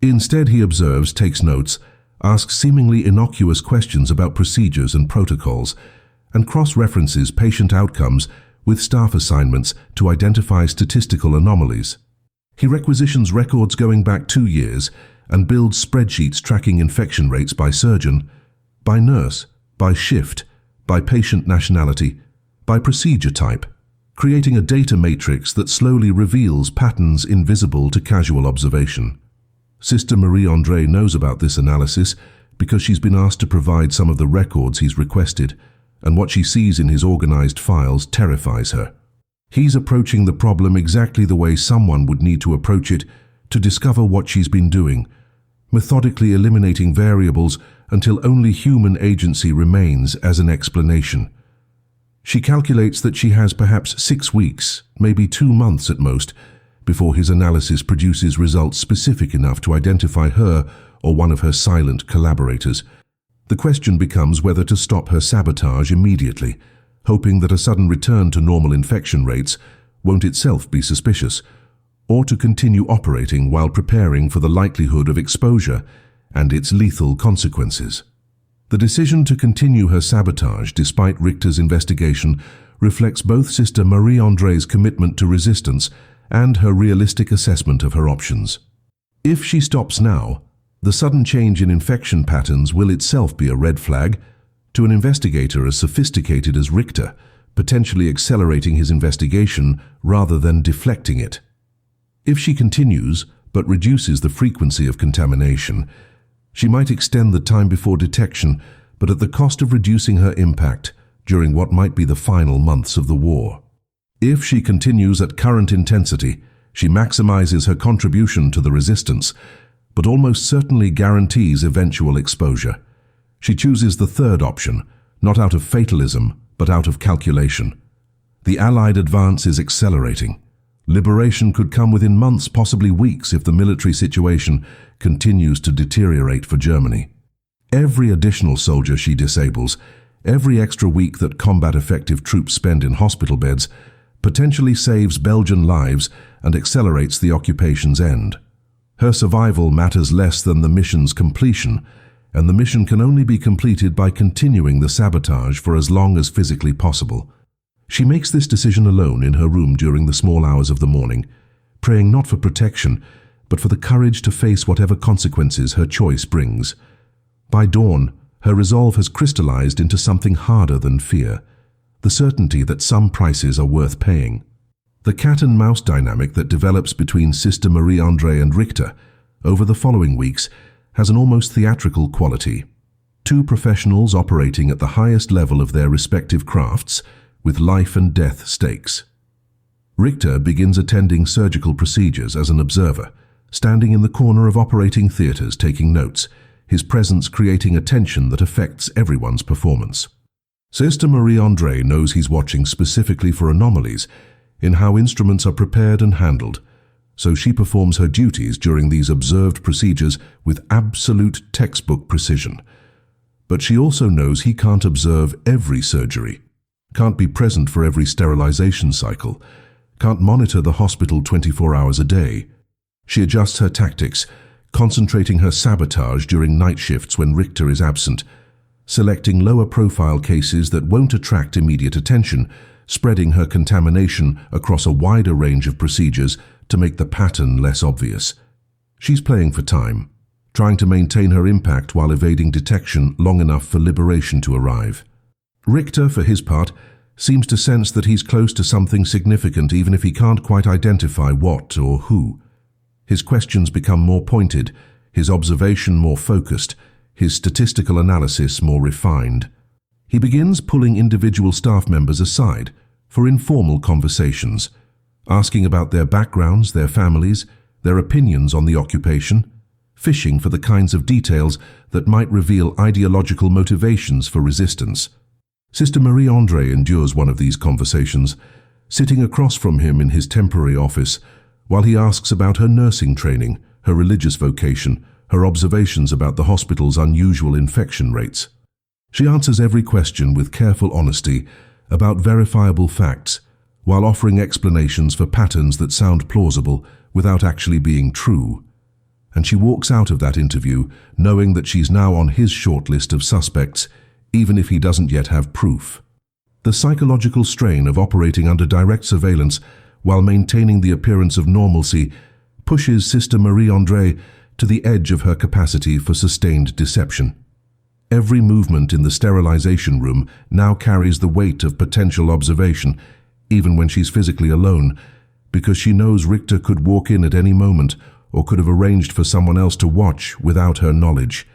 Instead, he observes, takes notes, asks seemingly innocuous questions about procedures and protocols, and cross-references patient outcomes with staff assignments to identify statistical anomalies. He requisitions records going back 2 years and builds spreadsheets tracking infection rates by surgeon, by nurse, by shift, by patient nationality, by procedure type, creating a data matrix that slowly reveals patterns invisible to casual observation. Sister Marie André knows about this analysis because she's been asked to provide some of the records he's requested, and what she sees in his organized files terrifies her. He's approaching the problem exactly the way someone would need to approach it to discover what she's been doing, methodically eliminating variables until only human agency remains as an explanation. She calculates that she has perhaps 6 weeks, maybe 2 months at most, before his analysis produces results specific enough to identify her or one of her silent collaborators. The question becomes whether to stop her sabotage immediately, hoping that a sudden return to normal infection rates won't itself be suspicious, or to continue operating while preparing for the likelihood of exposure and its lethal consequences. The decision to continue her sabotage despite Richter's investigation reflects both Sister Marie André's commitment to resistance and her realistic assessment of her options. If she stops now, the sudden change in infection patterns will itself be a red flag to an investigator as sophisticated as Richter, potentially accelerating his investigation rather than deflecting it. If she continues but reduces the frequency of contamination, she might extend the time before detection, but at the cost of reducing her impact during what might be the final months of the war. If she continues at current intensity, she maximizes her contribution to the resistance, but almost certainly guarantees eventual exposure. She chooses the third option, not out of fatalism, but out of calculation. The Allied advance is accelerating. Liberation could come within months, possibly weeks, if the military situation continues to deteriorate for Germany. Every additional soldier she disables, every extra week that combat-effective troops spend in hospital beds, potentially saves Belgian lives and accelerates the occupation's end. Her survival matters less than the mission's completion, and the mission can only be completed by continuing the sabotage for as long as physically possible. She makes this decision alone in her room during the small hours of the morning, praying not for protection, but for the courage to face whatever consequences her choice brings. By dawn, her resolve has crystallized into something harder than fear, the certainty that some prices are worth paying. The cat-and-mouse dynamic that develops between Sister Marie André and Richter over the following weeks has an almost theatrical quality. Two professionals operating at the highest level of their respective crafts, with life and death stakes. Richter begins attending surgical procedures as an observer, standing in the corner of operating theaters taking notes, his presence creating a tension that affects everyone's performance. Sister Marie André knows he's watching specifically for anomalies in how instruments are prepared and handled, so she performs her duties during these observed procedures with absolute textbook precision. But she also knows he can't observe every surgery, can't be present for every sterilization cycle, can't monitor the hospital 24 hours a day. She adjusts her tactics, concentrating her sabotage during night shifts when Richter is absent, selecting lower-profile cases that won't attract immediate attention spreading her contamination across a wider range of procedures to make the pattern less obvious. She's playing for time, trying to maintain her impact while evading detection long enough for liberation to arrive. Richter, for his part, seems to sense that he's close to something significant even if he can't quite identify what or who. His questions become more pointed, his observation more focused, his statistical analysis more refined. He begins pulling individual staff members aside for informal conversations, asking about their backgrounds, their families, their opinions on the occupation, fishing for the kinds of details that might reveal ideological motivations for resistance. Sister Marie André endures one of these conversations, sitting across from him in his temporary office, while he asks about her nursing training, her religious vocation, her observations about the hospital's unusual infection rates. She answers every question with careful honesty about verifiable facts, while offering explanations for patterns that sound plausible without actually being true. And she walks out of that interview knowing that she's now on his short list of suspects, even if he doesn't yet have proof. The psychological strain of operating under direct surveillance while maintaining the appearance of normalcy pushes Sister Marie André to the edge of her capacity for sustained deception. Every movement in the sterilization room now carries the weight of potential observation, even when she's physically alone, because she knows Richter could walk in at any moment or could have arranged for someone else to watch without her knowledge.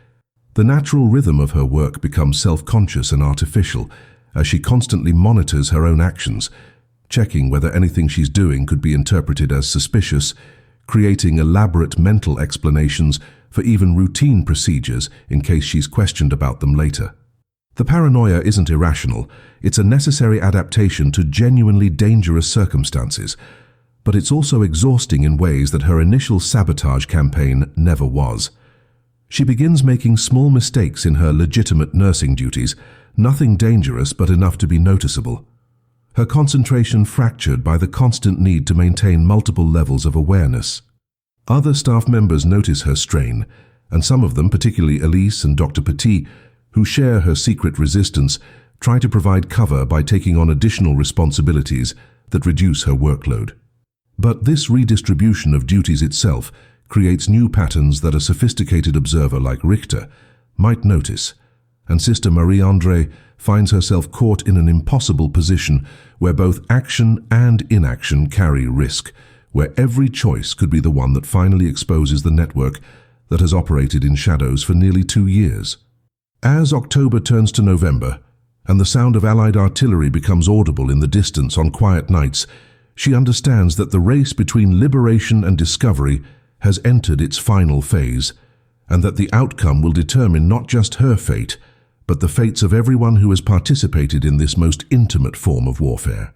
The natural rhythm of her work becomes self-conscious and artificial as she constantly monitors her own actions, checking whether anything she's doing could be interpreted as suspicious, creating elaborate mental explanations for even routine procedures in case she's questioned about them later. The paranoia isn't irrational, it's a necessary adaptation to genuinely dangerous circumstances, but it's also exhausting in ways that her initial sabotage campaign never was. She begins making small mistakes in her legitimate nursing duties, nothing dangerous but enough to be noticeable. Her concentration fractured by the constant need to maintain multiple levels of awareness. Other staff members notice her strain, and some of them, particularly Elise and Dr. Petit, who share her secret resistance, try to provide cover by taking on additional responsibilities that reduce her workload. But this redistribution of duties itself creates new patterns that a sophisticated observer like Richter might notice, and Sister Marie André finds herself caught in an impossible position where both action and inaction carry risk, where every choice could be the one that finally exposes the network that has operated in shadows for nearly 2 years. As October turns to November, and the sound of Allied artillery becomes audible in the distance on quiet nights, she understands that the race between liberation and discovery has entered its final phase, and that the outcome will determine not just her fate, but the fates of everyone who has participated in this most intimate form of warfare.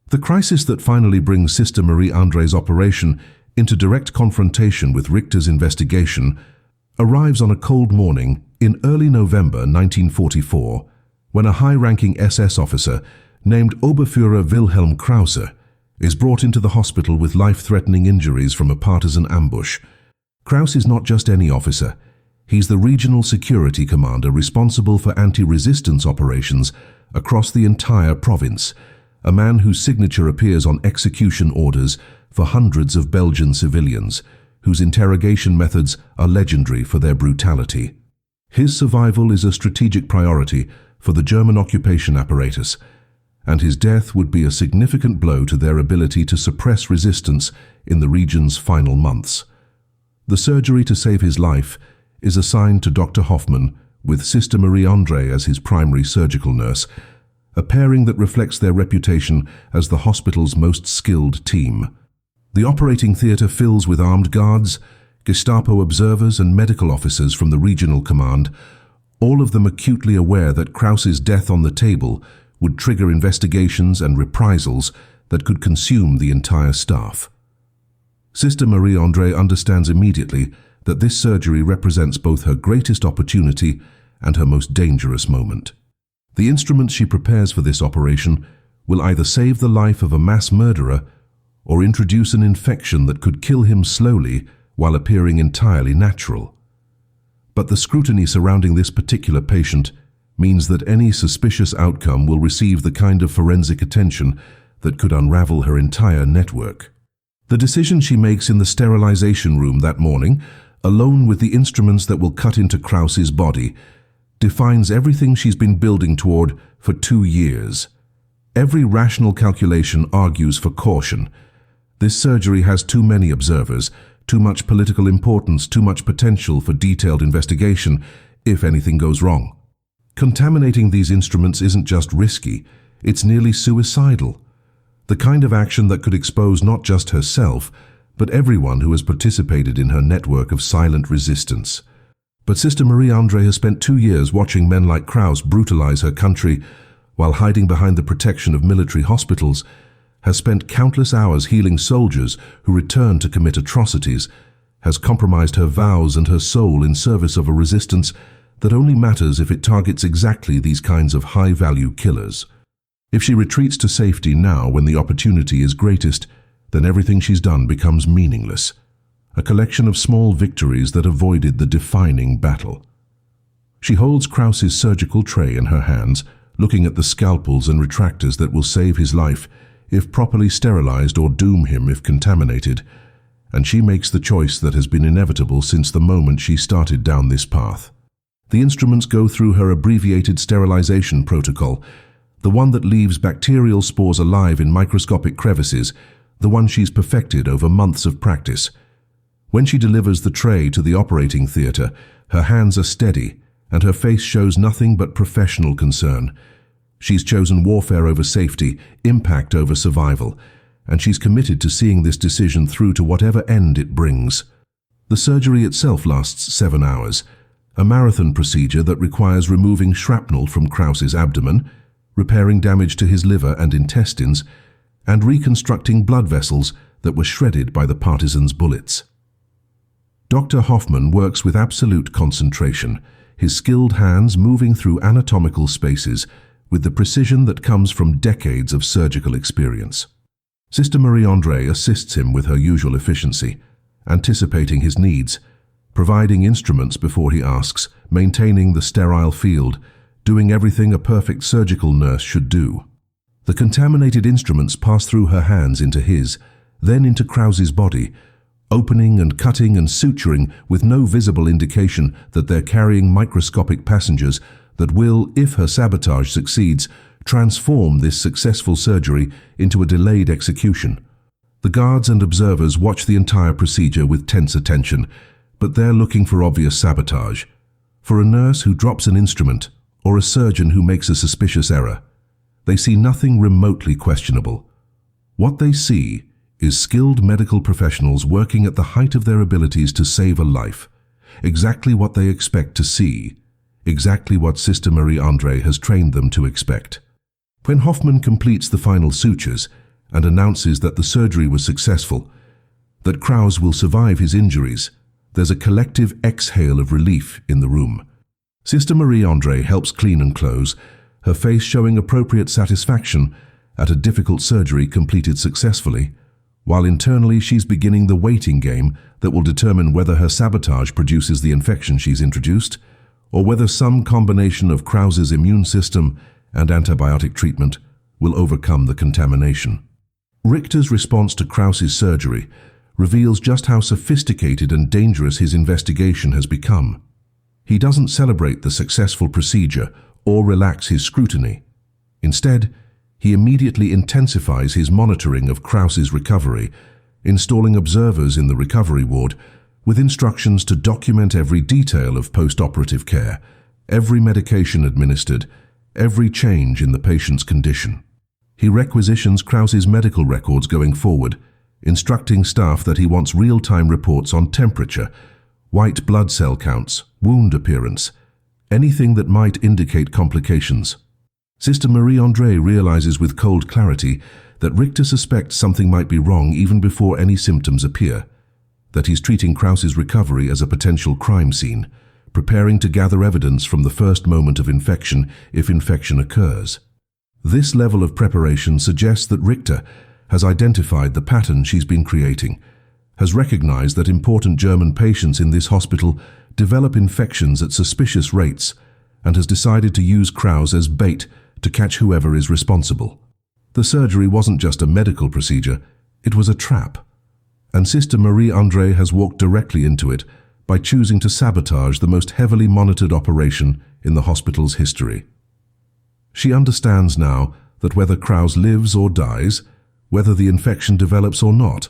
The crisis that finally brings Sister Marie André's operation into direct confrontation with Richter's investigation arrives on a cold morning in early November 1944, when a high-ranking SS officer named Oberführer Wilhelm Krause is brought into the hospital with life-threatening injuries from a partisan ambush. Krause is not just any officer. He's the regional security commander responsible for anti-resistance operations across the entire province, a man whose signature appears on execution orders for hundreds of Belgian civilians, whose interrogation methods are legendary for their brutality. His survival is a strategic priority for the German occupation apparatus, and his death would be a significant blow to their ability to suppress resistance in the region's final months. The surgery to save his life is assigned to Dr. Hoffmann, with Sister Marie André as his primary surgical nurse, a pairing that reflects their reputation as the hospital's most skilled team. The operating theatre fills with armed guards, Gestapo observers and medical officers from the regional command, all of them acutely aware that Krause's death on the table would trigger investigations and reprisals that could consume the entire staff. Sister Marie André understands immediately that this surgery represents both her greatest opportunity and her most dangerous moment. The instruments she prepares for this operation will either save the life of a mass murderer or introduce an infection that could kill him slowly while appearing entirely natural. But the scrutiny surrounding this particular patient means that any suspicious outcome will receive the kind of forensic attention that could unravel her entire network. The decision she makes in the sterilization room that morning, alone with the instruments that will cut into Krause's body, defines everything she's been building toward for 2 years. Every rational calculation argues for caution. This surgery has too many observers, too much political importance, too much potential for detailed investigation if anything goes wrong. Contaminating these instruments isn't just risky, it's nearly suicidal. The kind of action that could expose not just herself, but everyone who has participated in her network of silent resistance. But Sister Marie André has spent 2 years watching men like Krause brutalize her country while hiding behind the protection of military hospitals, has spent countless hours healing soldiers who return to commit atrocities, has compromised her vows and her soul in service of a resistance that only matters if it targets exactly these kinds of high-value killers. If she retreats to safety now when the opportunity is greatest, then everything she's done becomes meaningless, a collection of small victories that avoided the defining battle. She holds Krause's surgical tray in her hands, looking at the scalpels and retractors that will save his life if properly sterilized or doom him if contaminated, and she makes the choice that has been inevitable since the moment she started down this path. The instruments go through her abbreviated sterilization protocol, the one that leaves bacterial spores alive in microscopic crevices, the one she's perfected over months of practice. When she delivers the tray to the operating theater, her hands are steady, and her face shows nothing but professional concern. She's chosen warfare over safety, impact over survival, and she's committed to seeing this decision through to whatever end it brings. The surgery itself lasts 7 hours, a marathon procedure that requires removing shrapnel from Krause's abdomen, repairing damage to his liver and intestines, and reconstructing blood vessels that were shredded by the partisans' bullets. Dr. Hoffman works with absolute concentration, his skilled hands moving through anatomical spaces with the precision that comes from decades of surgical experience. Sister Marie André assists him with her usual efficiency, anticipating his needs, providing instruments before he asks, maintaining the sterile field, doing everything a perfect surgical nurse should do. The contaminated instruments pass through her hands into his, then into Krause's body, opening and cutting and suturing with no visible indication that they're carrying microscopic passengers that will, if her sabotage succeeds, transform this successful surgery into a delayed execution. The guards and observers watch the entire procedure with tense attention, but they're looking for obvious sabotage. For a nurse who drops an instrument, or a surgeon who makes a suspicious error, they see nothing remotely questionable. What they see is skilled medical professionals working at the height of their abilities to save a life, exactly what they expect to see, exactly what Sister Marie André has trained them to expect. When Hoffman completes the final sutures and announces that the surgery was successful, that Krause will survive his injuries, there's a collective exhale of relief in the room. Sister Marie André helps clean and close, her face showing appropriate satisfaction at a difficult surgery completed successfully, while internally she's beginning the waiting game that will determine whether her sabotage produces the infection she's introduced, or whether some combination of Krause's immune system and antibiotic treatment will overcome the contamination. Richter's response to Krause's surgery reveals just how sophisticated and dangerous his investigation has become. He doesn't celebrate the successful procedure or relax his scrutiny. Instead, he immediately intensifies his monitoring of Krause's recovery, installing observers in the recovery ward with instructions to document every detail of post-operative care, every medication administered, every change in the patient's condition. He requisitions Krause's medical records going forward, instructing staff that he wants real-time reports on temperature, white blood cell counts, wound appearance, anything that might indicate complications. Sister Marie André realizes with cold clarity that Richter suspects something might be wrong even before any symptoms appear, that he's treating Krause's recovery as a potential crime scene, preparing to gather evidence from the first moment of infection if infection occurs. This level of preparation suggests that Richter has identified the pattern she's been creating, has recognized that important German patients in this hospital develop infections at suspicious rates, and has decided to use Kraus as bait to catch whoever is responsible. The surgery wasn't just a medical procedure, it was a trap. And Sister Marie André has walked directly into it by choosing to sabotage the most heavily monitored operation in the hospital's history. She understands now that whether Kraus lives or dies, whether the infection develops or not,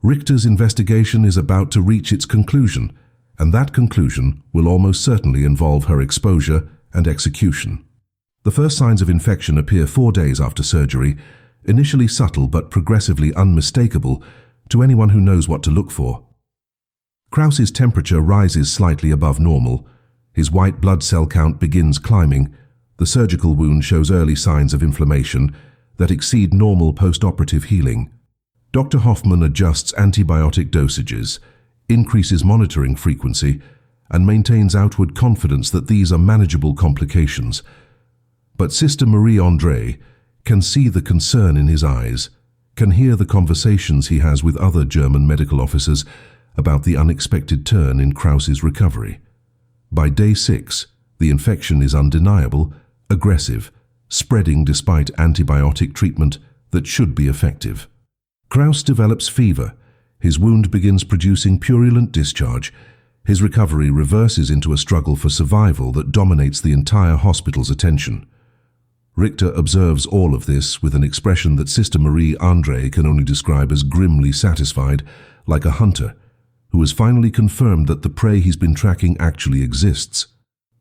Richter's investigation is about to reach its conclusion, and that conclusion will almost certainly involve her exposure and execution. The first signs of infection appear 4 days after surgery, initially subtle but progressively unmistakable to anyone who knows what to look for. Kraus's temperature rises slightly above normal. His white blood cell count begins climbing. The surgical wound shows early signs of inflammation that exceed normal post-operative healing. Dr. Hoffman adjusts antibiotic dosages, increases monitoring frequency, and maintains outward confidence that these are manageable complications. But Sister Marie André can see the concern in his eyes, can hear the conversations he has with other German medical officers about the unexpected turn in Kraus's recovery. By day 6, the infection is undeniable, aggressive, spreading despite antibiotic treatment that should be effective. Kraus develops fever. His wound begins producing purulent discharge. His recovery reverses into a struggle for survival that dominates the entire hospital's attention. Richter observes all of this with an expression that Sister Marie André can only describe as grimly satisfied, like a hunter who has finally confirmed that the prey he's been tracking actually exists.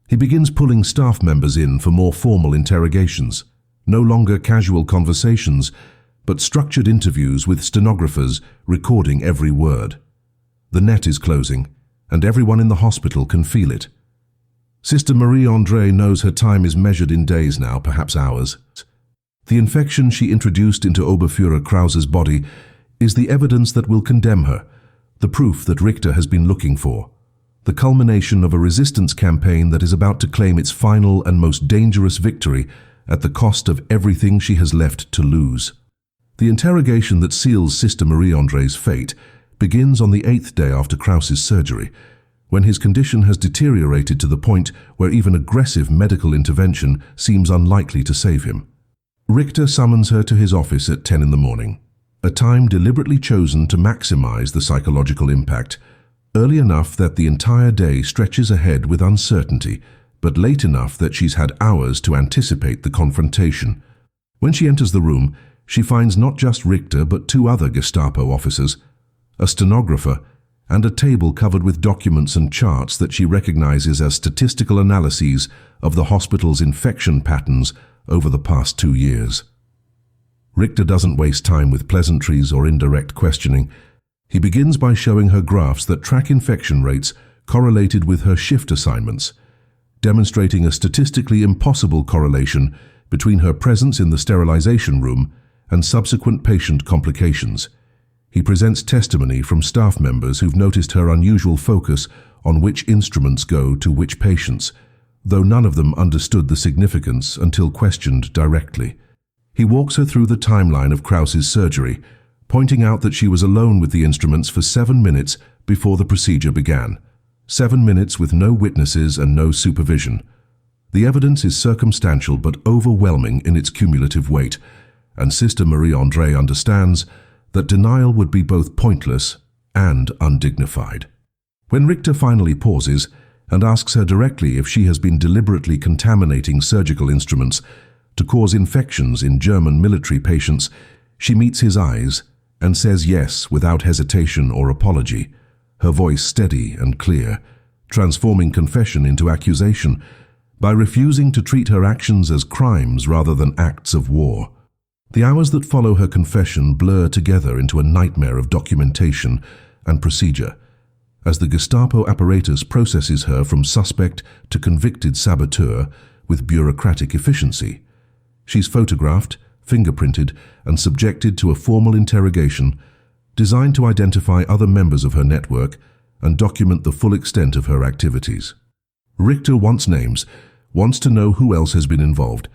He begins pulling staff members in for more formal interrogations, no longer casual conversations, but structured interviews with stenographers recording every word. The net is closing, and everyone in the hospital can feel it. Sister Marie André knows her time is measured in days now, perhaps hours. The infection she introduced into Oberfuhrer Kraus's body is the evidence that will condemn her, the proof that Richter has been looking for, the culmination of a resistance campaign that is about to claim its final and most dangerous victory at the cost of everything she has left to lose. The interrogation that seals Sister Marie André's fate begins on the 8th day after Kraus's surgery, when his condition has deteriorated to the point where even aggressive medical intervention seems unlikely to save him. Richter summons her to his office at 10 in the morning, a time deliberately chosen to maximize the psychological impact, early enough that the entire day stretches ahead with uncertainty, but late enough that she's had hours to anticipate the confrontation. When she enters the room, she finds not just Richter but 2 other Gestapo officers, a stenographer, and a table covered with documents and charts that she recognizes as statistical analyses of the hospital's infection patterns over the past 2 years. Richter doesn't waste time with pleasantries or indirect questioning. He begins by showing her graphs that track infection rates correlated with her shift assignments, demonstrating a statistically impossible correlation between her presence in the sterilization room and subsequent patient complications. He presents testimony from staff members who've noticed her unusual focus on which instruments go to which patients, though none of them understood the significance until questioned directly. He walks her through the timeline of Kraus's surgery, pointing out that she was alone with the instruments for 7 minutes before the procedure began. 7 minutes with no witnesses and no supervision. The evidence is circumstantial but overwhelming in its cumulative weight, and Sister Marie André understands that denial would be both pointless and undignified. When Richter finally pauses and asks her directly if she has been deliberately contaminating surgical instruments to cause infections in German military patients, she meets his eyes and says yes without hesitation or apology, her voice steady and clear, transforming confession into accusation by refusing to treat her actions as crimes rather than acts of war. The hours that follow her confession blur together into a nightmare of documentation and procedure, as the Gestapo apparatus processes her from suspect to convicted saboteur with bureaucratic efficiency. She's photographed, fingerprinted, and subjected to a formal interrogation designed to identify other members of her network and document the full extent of her activities. Richter wants names, wants to know who else has been involved,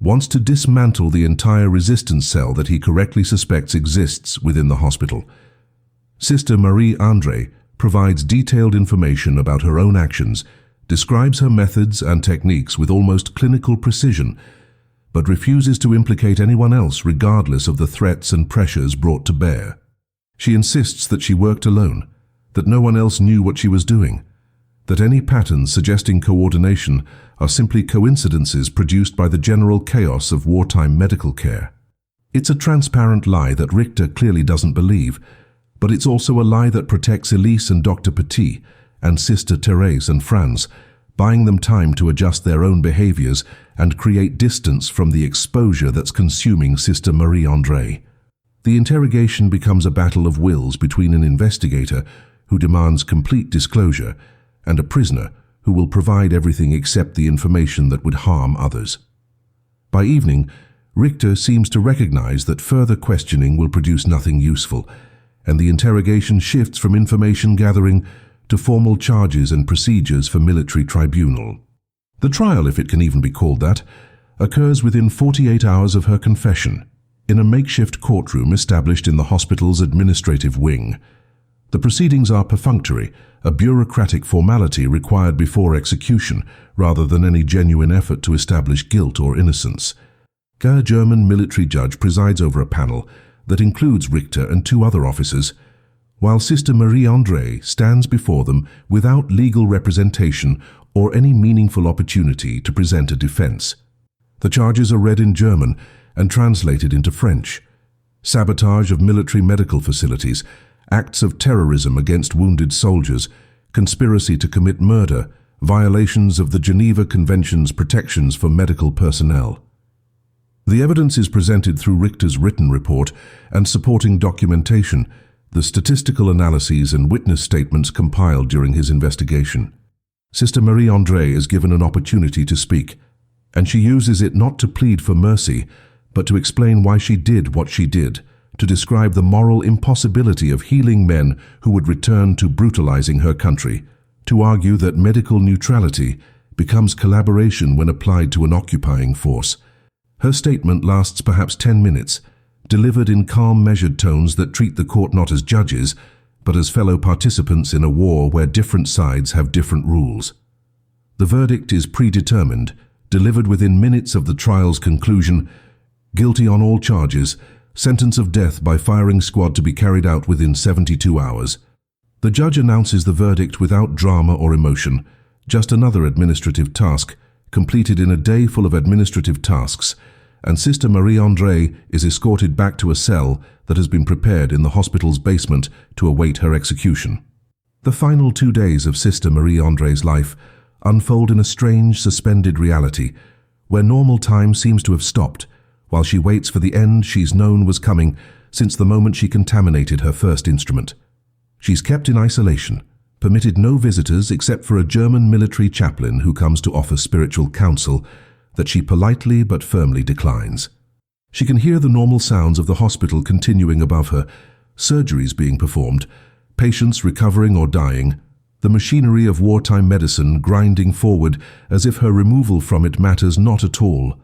wants to dismantle the entire resistance cell that he correctly suspects exists within the hospital. Sister Marie André provides detailed information about her own actions, describes her methods and techniques with almost clinical precision, but refuses to implicate anyone else regardless of the threats and pressures brought to bear. She insists that she worked alone, that no one else knew what she was doing, that any patterns suggesting coordination are simply coincidences produced by the general chaos of wartime medical care. It's a transparent lie that Richter clearly doesn't believe, but it's also a lie that protects Elise and Dr. Petit and Sister Therese and Franz, buying them time to adjust their own behaviors and create distance from the exposure that's consuming Sister Marie André. The interrogation becomes a battle of wills between an investigator who demands complete disclosure and a prisoner who will provide everything except the information that would harm others. By evening, Richter seems to recognize that further questioning will produce nothing useful, and the interrogation shifts from information gathering to formal charges and procedures for military tribunal. The trial, if it can even be called that, occurs within 48 hours of her confession, in a makeshift courtroom established in the hospital's administrative wing. The proceedings are perfunctory, a bureaucratic formality required before execution, rather than any genuine effort to establish guilt or innocence. A German military judge presides over a panel that includes Richter and 2 other officers, while Sister Marie André stands before them without legal representation or any meaningful opportunity to present a defense. The charges are read in German and translated into French. Sabotage of military medical facilities, acts of terrorism against wounded soldiers, conspiracy to commit murder, violations of the Geneva Convention's protections for medical personnel. The evidence is presented through Richter's written report and supporting documentation, the statistical analyses and witness statements compiled during his investigation. Sister Marie André is given an opportunity to speak, and she uses it not to plead for mercy, but to explain why she did what she did, to describe the moral impossibility of healing men who would return to brutalizing her country, to argue that medical neutrality becomes collaboration when applied to an occupying force. Her statement lasts perhaps 10 minutes, delivered in calm, measured tones that treat the court not as judges, but as fellow participants in a war where different sides have different rules. The verdict is predetermined, delivered within minutes of the trial's conclusion: guilty on all charges, sentence of death by firing squad to be carried out within 72 hours. The judge announces the verdict without drama or emotion, just another administrative task, completed in a day full of administrative tasks, and Sister Marie André is escorted back to a cell that has been prepared in the hospital's basement to await her execution. The final 2 days of Sister Marie André's life unfold in a strange, suspended reality, where normal time seems to have stopped, while she waits for the end she's known was coming since the moment she contaminated her first instrument. She's kept in isolation, permitted no visitors except for a German military chaplain who comes to offer spiritual counsel that she politely but firmly declines. She can hear the normal sounds of the hospital continuing above her, surgeries being performed, patients recovering or dying, the machinery of wartime medicine grinding forward as if her removal from it matters not at all.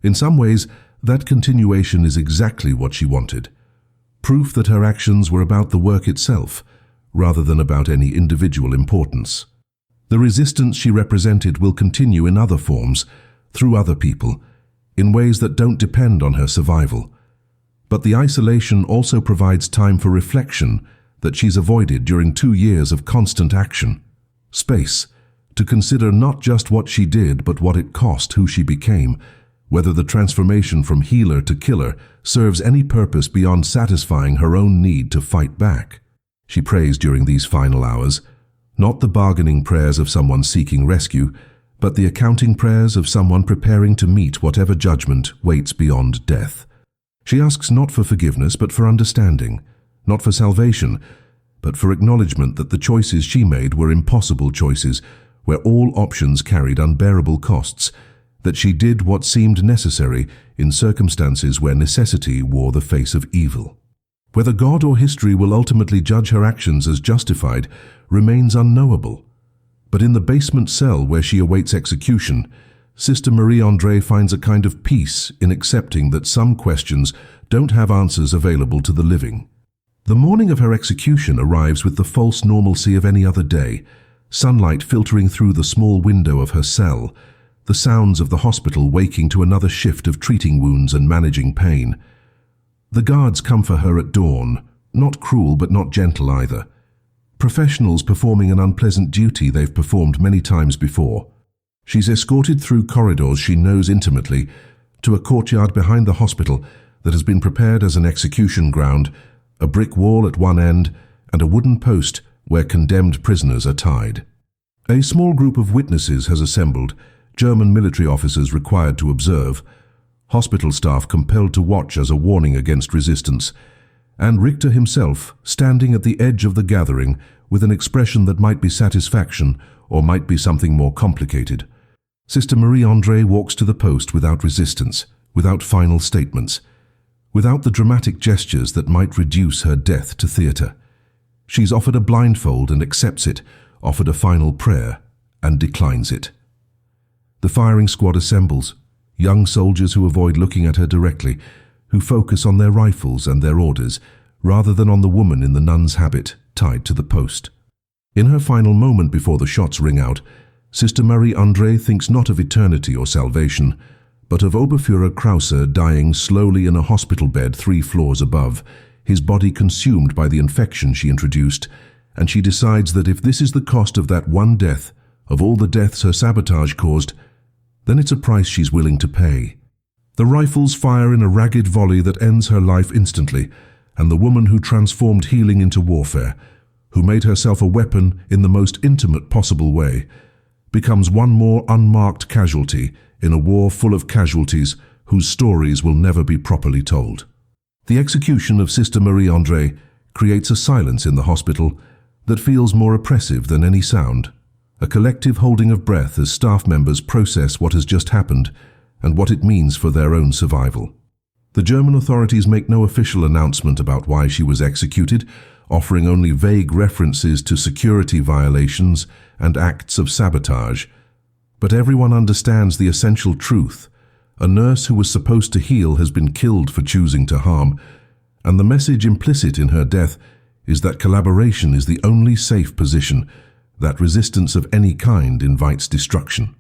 In some ways, that continuation is exactly what she wanted. Proof that her actions were about the work itself, rather than about any individual importance. The resistance she represented will continue in other forms, through other people, in ways that don't depend on her survival. But the isolation also provides time for reflection that she's avoided during 2 years of constant action. Space, to consider not just what she did, but what it cost who she became, whether the transformation from healer to killer serves any purpose beyond satisfying her own need to fight back. She prays during these final hours, not the bargaining prayers of someone seeking rescue, but the accounting prayers of someone preparing to meet whatever judgment waits beyond death. She asks not for forgiveness, but for understanding, not for salvation, but for acknowledgement that the choices she made were impossible choices, where all options carried unbearable costs, that she did what seemed necessary in circumstances where necessity wore the face of evil. Whether God or history will ultimately judge her actions as justified remains unknowable. But in the basement cell where she awaits execution, Sister Marie André finds a kind of peace in accepting that some questions don't have answers available to the living. The morning of her execution arrives with the false normalcy of any other day, sunlight filtering through the small window of her cell, the sounds of the hospital waking to another shift of treating wounds and managing pain. The guards come for her at dawn, not cruel but not gentle either. Professionals performing an unpleasant duty they've performed many times before. She's escorted through corridors she knows intimately to a courtyard behind the hospital that has been prepared as an execution ground, a brick wall at one end and a wooden post where condemned prisoners are tied. A small group of witnesses has assembled, German military officers required to observe, hospital staff compelled to watch as a warning against resistance, and Richter himself standing at the edge of the gathering with an expression that might be satisfaction or might be something more complicated. Sister Marie André walks to the post without resistance, without final statements, without the dramatic gestures that might reduce her death to theatre. She's offered a blindfold and accepts it, offered a final prayer and declines it. The firing squad assembles, young soldiers who avoid looking at her directly, who focus on their rifles and their orders, rather than on the woman in the nun's habit tied to the post. In her final moment before the shots ring out, Sister Marie André thinks not of eternity or salvation, but of Oberfuhrer Krauser dying slowly in a hospital bed 3 floors above, his body consumed by the infection she introduced, and she decides that if this is the cost of that one death, of all the deaths her sabotage caused, then it's a price she's willing to pay. The rifles fire in a ragged volley that ends her life instantly, and the woman who transformed healing into warfare, who made herself a weapon in the most intimate possible way, becomes one more unmarked casualty in a war full of casualties whose stories will never be properly told. The execution of Sister Marie André creates a silence in the hospital that feels more oppressive than any sound, a collective holding of breath as staff members process what has just happened and what it means for their own survival. The German authorities make no official announcement about why she was executed, offering only vague references to security violations and acts of sabotage. But everyone understands the essential truth. A nurse who was supposed to heal has been killed for choosing to harm, and the message implicit in her death is that collaboration is the only safe position, that resistance of any kind invites destruction.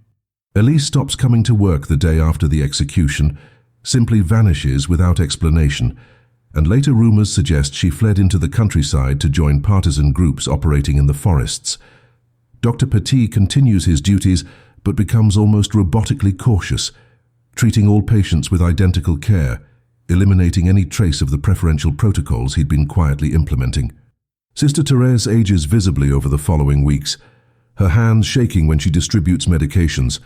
Elise stops coming to work the day after the execution, simply vanishes without explanation, and later rumors suggest she fled into the countryside to join partisan groups operating in the forests. Dr. Petit continues his duties but becomes almost robotically cautious, treating all patients with identical care, eliminating any trace of the preferential protocols he'd been quietly implementing. Sister Therese ages visibly over the following weeks, her hands shaking when she distributes medications,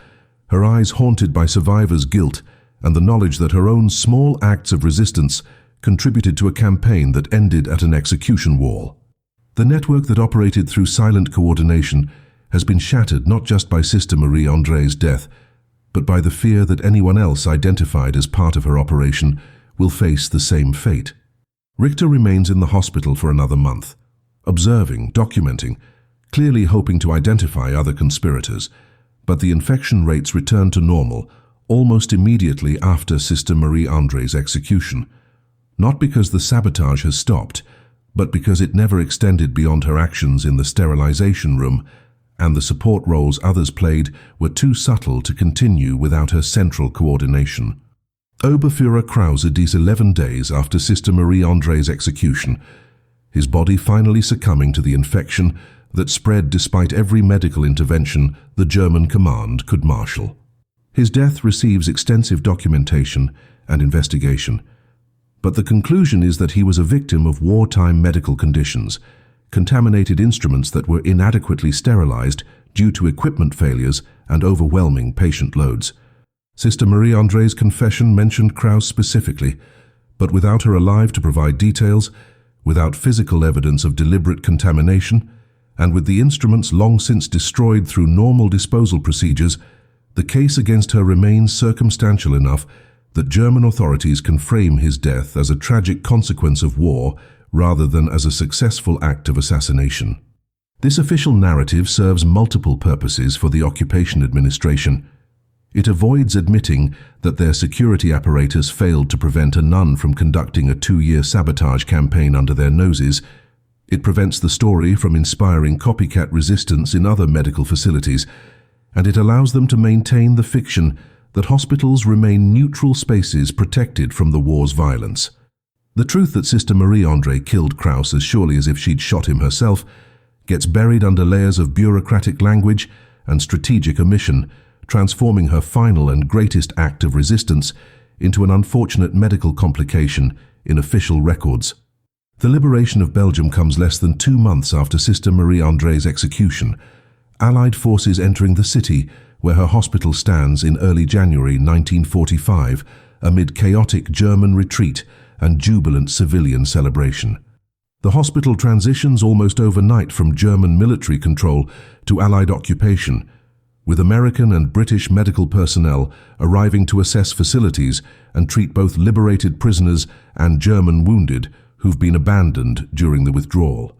her eyes haunted by survivors' guilt and the knowledge that her own small acts of resistance contributed to a campaign that ended at an execution wall. The network that operated through silent coordination has been shattered not just by Sister Marie André's death, but by the fear that anyone else identified as part of her operation will face the same fate. Richter remains in the hospital for another month, observing, documenting, clearly hoping to identify other conspirators, but the infection rates return to normal almost immediately after Sister Marie André's execution, not because the sabotage has stopped, but because it never extended beyond her actions in the sterilization room, and the support roles others played were too subtle to continue without her central coordination. Oberfuhrer Krauser dies 11 days after Sister Marie André's execution, his body finally succumbing to the infection that spread despite every medical intervention the German command could marshal. His death receives extensive documentation and investigation, but the conclusion is that he was a victim of wartime medical conditions, contaminated instruments that were inadequately sterilized due to equipment failures and overwhelming patient loads. Sister Marie André's confession mentioned Kraus specifically, but without her alive to provide details, without physical evidence of deliberate contamination, and with the instruments long since destroyed through normal disposal procedures, the case against her remains circumstantial enough that German authorities can frame his death as a tragic consequence of war rather than as a successful act of assassination. This official narrative serves multiple purposes for the occupation administration. It avoids admitting that their security apparatus failed to prevent a nun from conducting a 2-year sabotage campaign under their noses. It prevents the story from inspiring copycat resistance in other medical facilities, and it allows them to maintain the fiction that hospitals remain neutral spaces protected from the war's violence. The truth that Sister Marie André killed Kraus as surely as if she'd shot him herself gets buried under layers of bureaucratic language and strategic omission, transforming her final and greatest act of resistance into an unfortunate medical complication in official records. The liberation of Belgium comes less than 2 months after Sister Marie André's execution, Allied forces entering the city where her hospital stands in early January 1945 amid chaotic German retreat and jubilant civilian celebration. The hospital transitions almost overnight from German military control to Allied occupation, with American and British medical personnel arriving to assess facilities and treat both liberated prisoners and German wounded who've been abandoned during the withdrawal.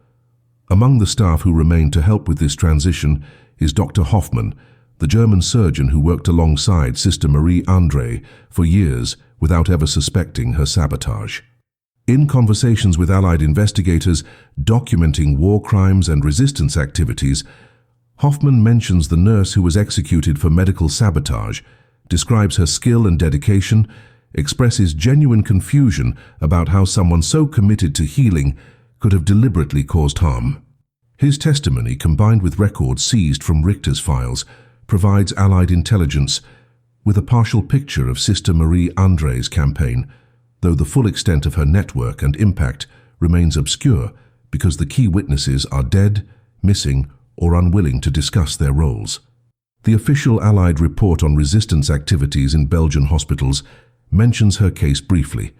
Among the staff who remained to help with this transition is Dr. Hoffmann, the German surgeon who worked alongside Sister Marie André for years without ever suspecting her sabotage. In conversations with Allied investigators documenting war crimes and resistance activities, Hoffmann mentions the nurse who was executed for medical sabotage, describes her skill and dedication, expresses genuine confusion about how someone so committed to healing could have deliberately caused harm. His testimony, combined with records seized from Richter's files, provides Allied intelligence with a partial picture of Sister Marie André's campaign, though the full extent of her network and impact remains obscure because the key witnesses are dead, missing, or unwilling to discuss their roles. The official Allied report on resistance activities in Belgian hospitals mentions her case briefly,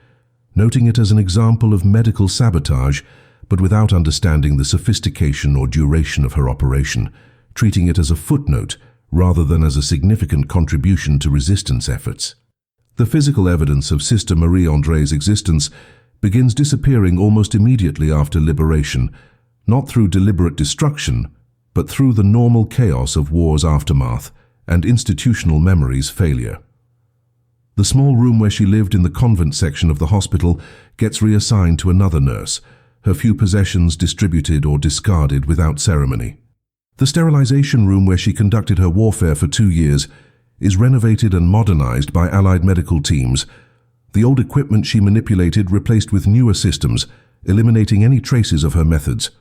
noting it as an example of medical sabotage, but without understanding the sophistication or duration of her operation, treating it as a footnote rather than as a significant contribution to resistance efforts. The physical evidence of Sister Marie André's existence begins disappearing almost immediately after liberation, not through deliberate destruction, but through the normal chaos of war's aftermath and institutional memory's failure. The small room where she lived in the convent section of the hospital gets reassigned to another nurse, her few possessions distributed or discarded without ceremony. The sterilization room where she conducted her warfare for 2 years is renovated and modernized by Allied medical teams, the old equipment she manipulated replaced with newer systems, eliminating any traces of her methods.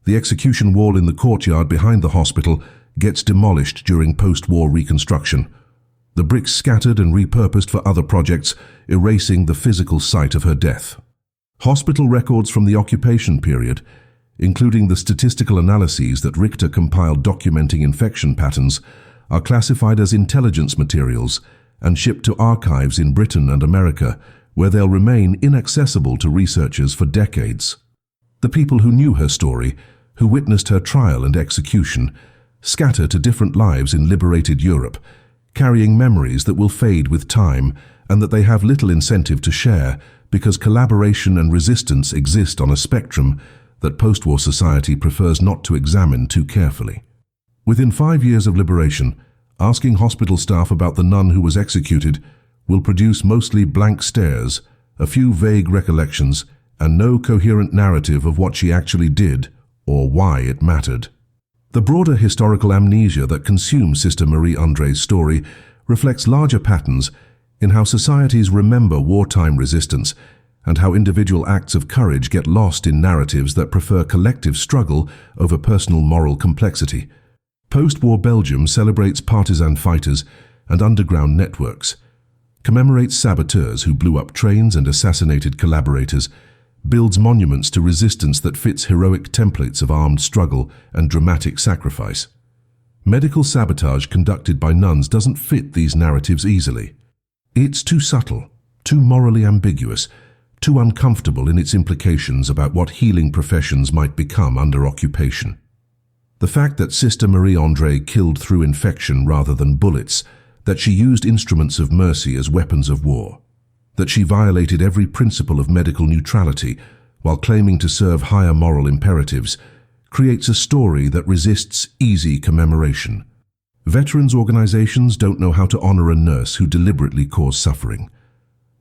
The execution wall in the courtyard behind the hospital gets demolished during post-war reconstruction, the bricks scattered and repurposed for other projects, erasing the physical site of her death. Hospital records from the occupation period, including the statistical analyses that Richter compiled documenting infection patterns, are classified as intelligence materials and shipped to archives in Britain and America, where they'll remain inaccessible to researchers for decades. The people who knew her story, who witnessed her trial and execution, scatter to different lives in liberated Europe, carrying memories that will fade with time and that they have little incentive to share because collaboration and resistance exist on a spectrum that post-war society prefers not to examine too carefully. Within 5 years of liberation, asking hospital staff about the nun who was executed will produce mostly blank stares, a few vague recollections, and no coherent narrative of what she actually did or why it mattered. The broader historical amnesia that consumes Sister Marie André's story reflects larger patterns in how societies remember wartime resistance and how individual acts of courage get lost in narratives that prefer collective struggle over personal moral complexity. Post-war Belgium celebrates partisan fighters and underground networks, commemorates saboteurs who blew up trains and assassinated collaborators, builds monuments to resistance that fits heroic templates of armed struggle and dramatic sacrifice. Medical sabotage conducted by nuns doesn't fit these narratives easily. It's too subtle, too morally ambiguous, too uncomfortable in its implications about what healing professions might become under occupation. The fact that Sister Marie André killed through infection rather than bullets, that she used instruments of mercy as weapons of war, that she violated every principle of medical neutrality while claiming to serve higher moral imperatives, creates a story that resists easy commemoration. Veterans organizations don't know how to honor a nurse who deliberately caused suffering.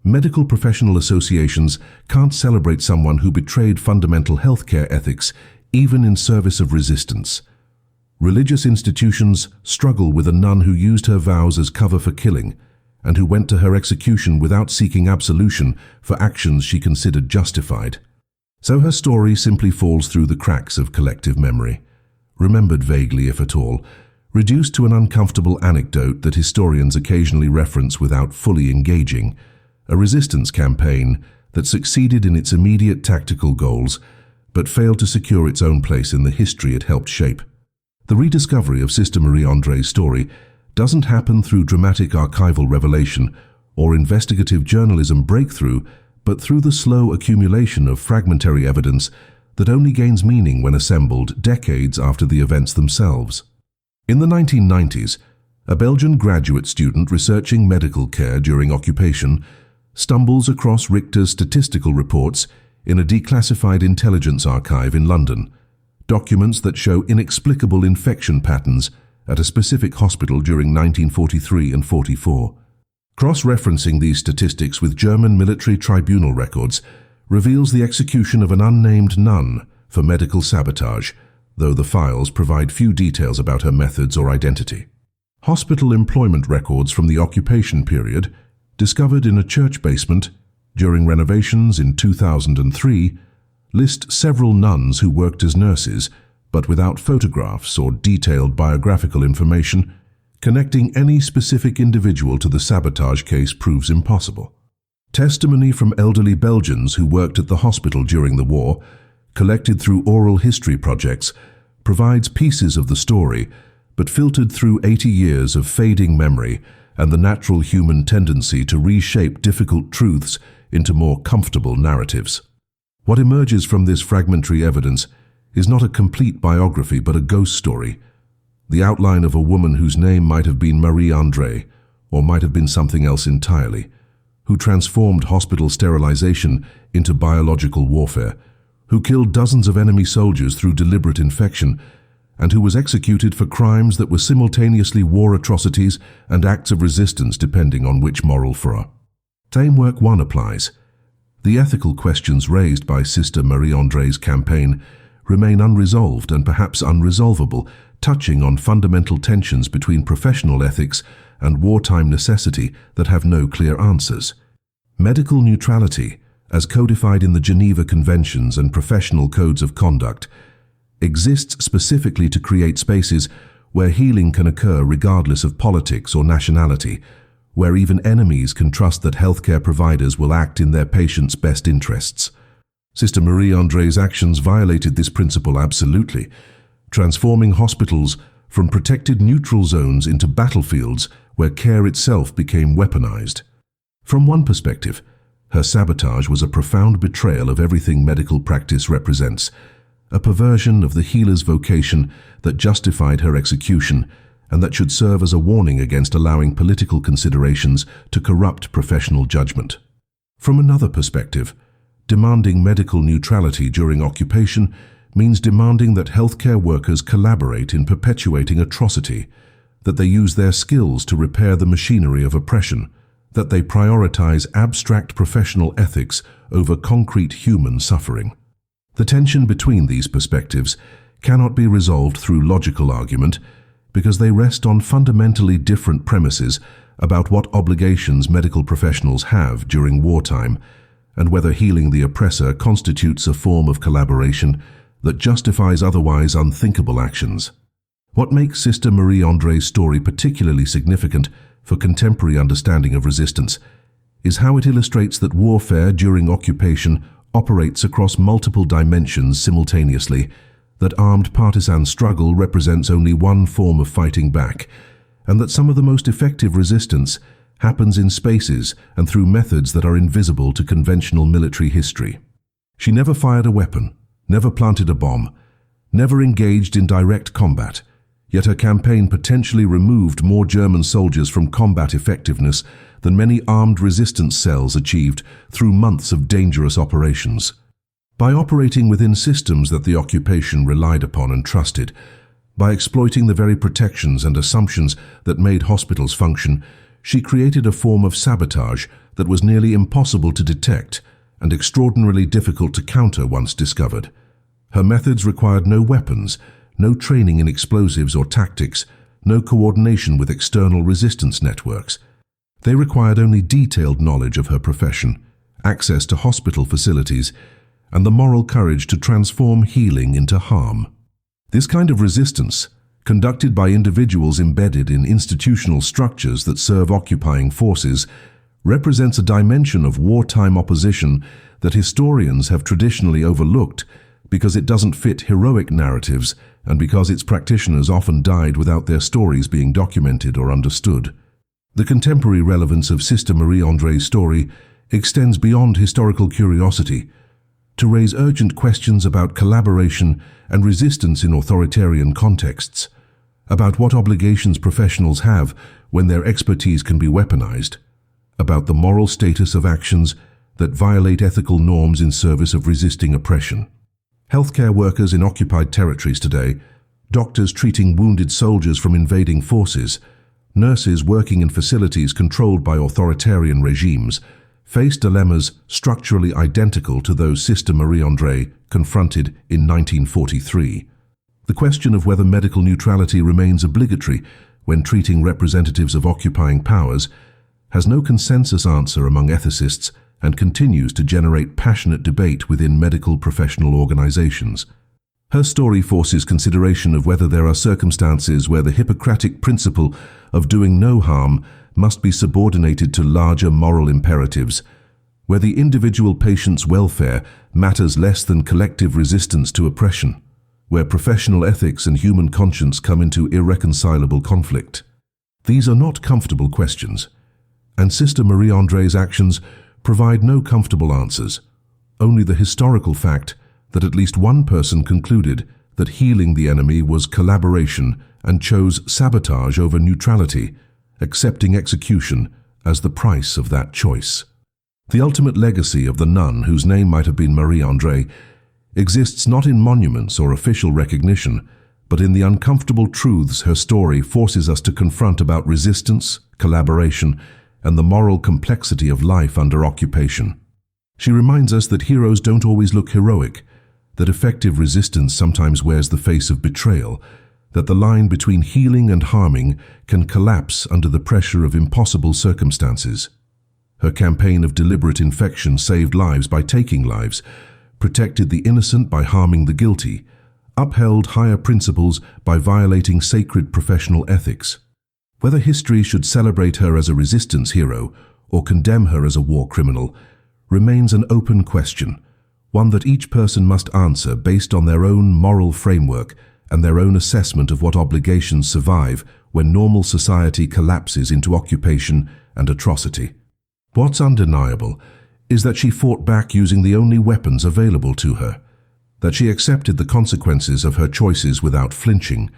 Medical professional associations can't celebrate someone who betrayed fundamental healthcare ethics, even in service of resistance. Religious institutions struggle with a nun who used her vows as cover for killing, and who went to her execution without seeking absolution for actions she considered justified. So her story simply falls through the cracks of collective memory, remembered vaguely if at all, reduced to an uncomfortable anecdote that historians occasionally reference without fully engaging, a resistance campaign that succeeded in its immediate tactical goals but failed to secure its own place in the history it helped shape. The rediscovery of Sister Marie André's story doesn't happen through dramatic archival revelation or investigative journalism breakthrough, but through the slow accumulation of fragmentary evidence that only gains meaning when assembled decades after the events themselves. In the 1990s, a Belgian graduate student researching medical care during occupation stumbles across Richter's statistical reports in a declassified intelligence archive in London, documents that show inexplicable infection patterns at a specific hospital during 1943 and 44. Cross-referencing these statistics with German military tribunal records reveals the execution of an unnamed nun for medical sabotage, though the files provide few details about her methods or identity. Hospital employment records from the occupation period, discovered in a church basement during renovations in 2003, list several nuns who worked as nurses, but without photographs or detailed biographical information. Connecting any specific individual to the sabotage case proves impossible. Testimony from elderly Belgians who worked at the hospital during the war, collected through oral history projects, provides pieces of the story, but filtered through 80 years of fading memory and the natural human tendency to reshape difficult truths into more comfortable narratives. What emerges from this fragmentary evidence is not a complete biography but a ghost story, the outline of a woman whose name might have been Marie André, or might have been something else entirely, who transformed hospital sterilization into biological warfare, who killed dozens of enemy soldiers through deliberate infection, and who was executed for crimes that were simultaneously war atrocities and acts of resistance depending on which moral furrow. Framework 1 applies. The ethical questions raised by Sister Marie André's campaign remain unresolved and perhaps unresolvable, touching on fundamental tensions between professional ethics and wartime necessity that have no clear answers. Medical neutrality, as codified in the Geneva Conventions and professional codes of conduct, exists specifically to create spaces where healing can occur regardless of politics or nationality, where even enemies can trust that healthcare providers will act in their patients' best interests. Sister Marie André's actions violated this principle absolutely, transforming hospitals from protected neutral zones into battlefields where care itself became weaponized. From one perspective, her sabotage was a profound betrayal of everything medical practice represents, a perversion of the healer's vocation that justified her execution and that should serve as a warning against allowing political considerations to corrupt professional judgment. From another perspective, demanding medical neutrality during occupation means demanding that healthcare workers collaborate in perpetuating atrocity, that they use their skills to repair the machinery of oppression, that they prioritize abstract professional ethics over concrete human suffering. The tension between these perspectives cannot be resolved through logical argument because they rest on fundamentally different premises about what obligations medical professionals have during wartime and whether healing the oppressor constitutes a form of collaboration that justifies otherwise unthinkable actions. What makes Sister Marie André's story particularly significant for contemporary understanding of resistance is how it illustrates that warfare during occupation operates across multiple dimensions simultaneously, that armed partisan struggle represents only one form of fighting back, and that some of the most effective resistance happens in spaces and through methods that are invisible to conventional military history. She never fired a weapon, never planted a bomb, never engaged in direct combat, yet her campaign potentially removed more German soldiers from combat effectiveness than many armed resistance cells achieved through months of dangerous operations. By operating within systems that the occupation relied upon and trusted, by exploiting the very protections and assumptions that made hospitals function, she created a form of sabotage that was nearly impossible to detect and extraordinarily difficult to counter once discovered. Her methods required no weapons, no training in explosives or tactics, no coordination with external resistance networks. They required only detailed knowledge of her profession, access to hospital facilities, and the moral courage to transform healing into harm. This kind of resistance, conducted by individuals embedded in institutional structures that serve occupying forces, represents a dimension of wartime opposition that historians have traditionally overlooked because it doesn't fit heroic narratives and because its practitioners often died without their stories being documented or understood. The contemporary relevance of Sister Marie André's story extends beyond historical curiosity to raise urgent questions about collaboration and resistance in authoritarian contexts, about what obligations professionals have when their expertise can be weaponized, about the moral status of actions that violate ethical norms in service of resisting oppression. Healthcare workers in occupied territories today, doctors treating wounded soldiers from invading forces, nurses working in facilities controlled by authoritarian regimes, face dilemmas structurally identical to those Sister Marie André confronted in 1943. The question of whether medical neutrality remains obligatory when treating representatives of occupying powers has no consensus answer among ethicists and continues to generate passionate debate within medical professional organizations. Her story forces consideration of whether there are circumstances where the Hippocratic principle of doing no harm must be subordinated to larger moral imperatives, where the individual patient's welfare matters less than collective resistance to oppression, where professional ethics and human conscience come into irreconcilable conflict. These are not comfortable questions, and Sister Marie André's actions provide no comfortable answers, only the historical fact that at least one person concluded that healing the enemy was collaboration and chose sabotage over neutrality, accepting execution as the price of that choice. The ultimate legacy of the nun, whose name might have been Marie André, exists not in monuments or official recognition, but in the uncomfortable truths her story forces us to confront about resistance, collaboration, and the moral complexity of life under occupation. She reminds us that heroes don't always look heroic, that effective resistance sometimes wears the face of betrayal, that the line between healing and harming can collapse under the pressure of impossible circumstances. Her campaign of deliberate infection saved lives by taking lives, protected the innocent by harming the guilty, upheld higher principles by violating sacred professional ethics. Whether history should celebrate her as a resistance hero or condemn her as a war criminal remains an open question, one that each person must answer based on their own moral framework and their own assessment of what obligations survive when normal society collapses into occupation and atrocity. What's undeniable is that she fought back using the only weapons available to her, that she accepted the consequences of her choices without flinching,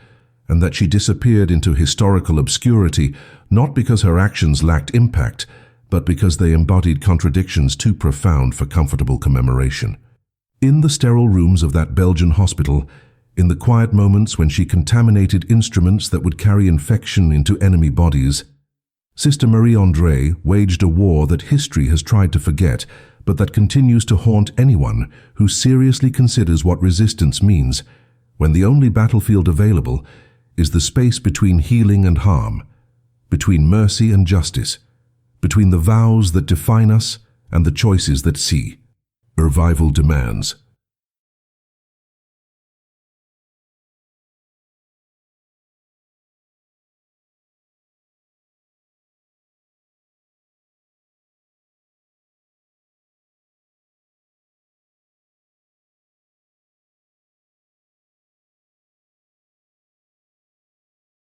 and that she disappeared into historical obscurity not because her actions lacked impact, but because they embodied contradictions too profound for comfortable commemoration. In the sterile rooms of that Belgian hospital, in the quiet moments when she contaminated instruments that would carry infection into enemy bodies, Sister Marie André waged a war that history has tried to forget, but that continues to haunt anyone who seriously considers what resistance means, when the only battlefield available is the space between healing and harm, between mercy and justice, between the vows that define us and the choices that see. Revival demands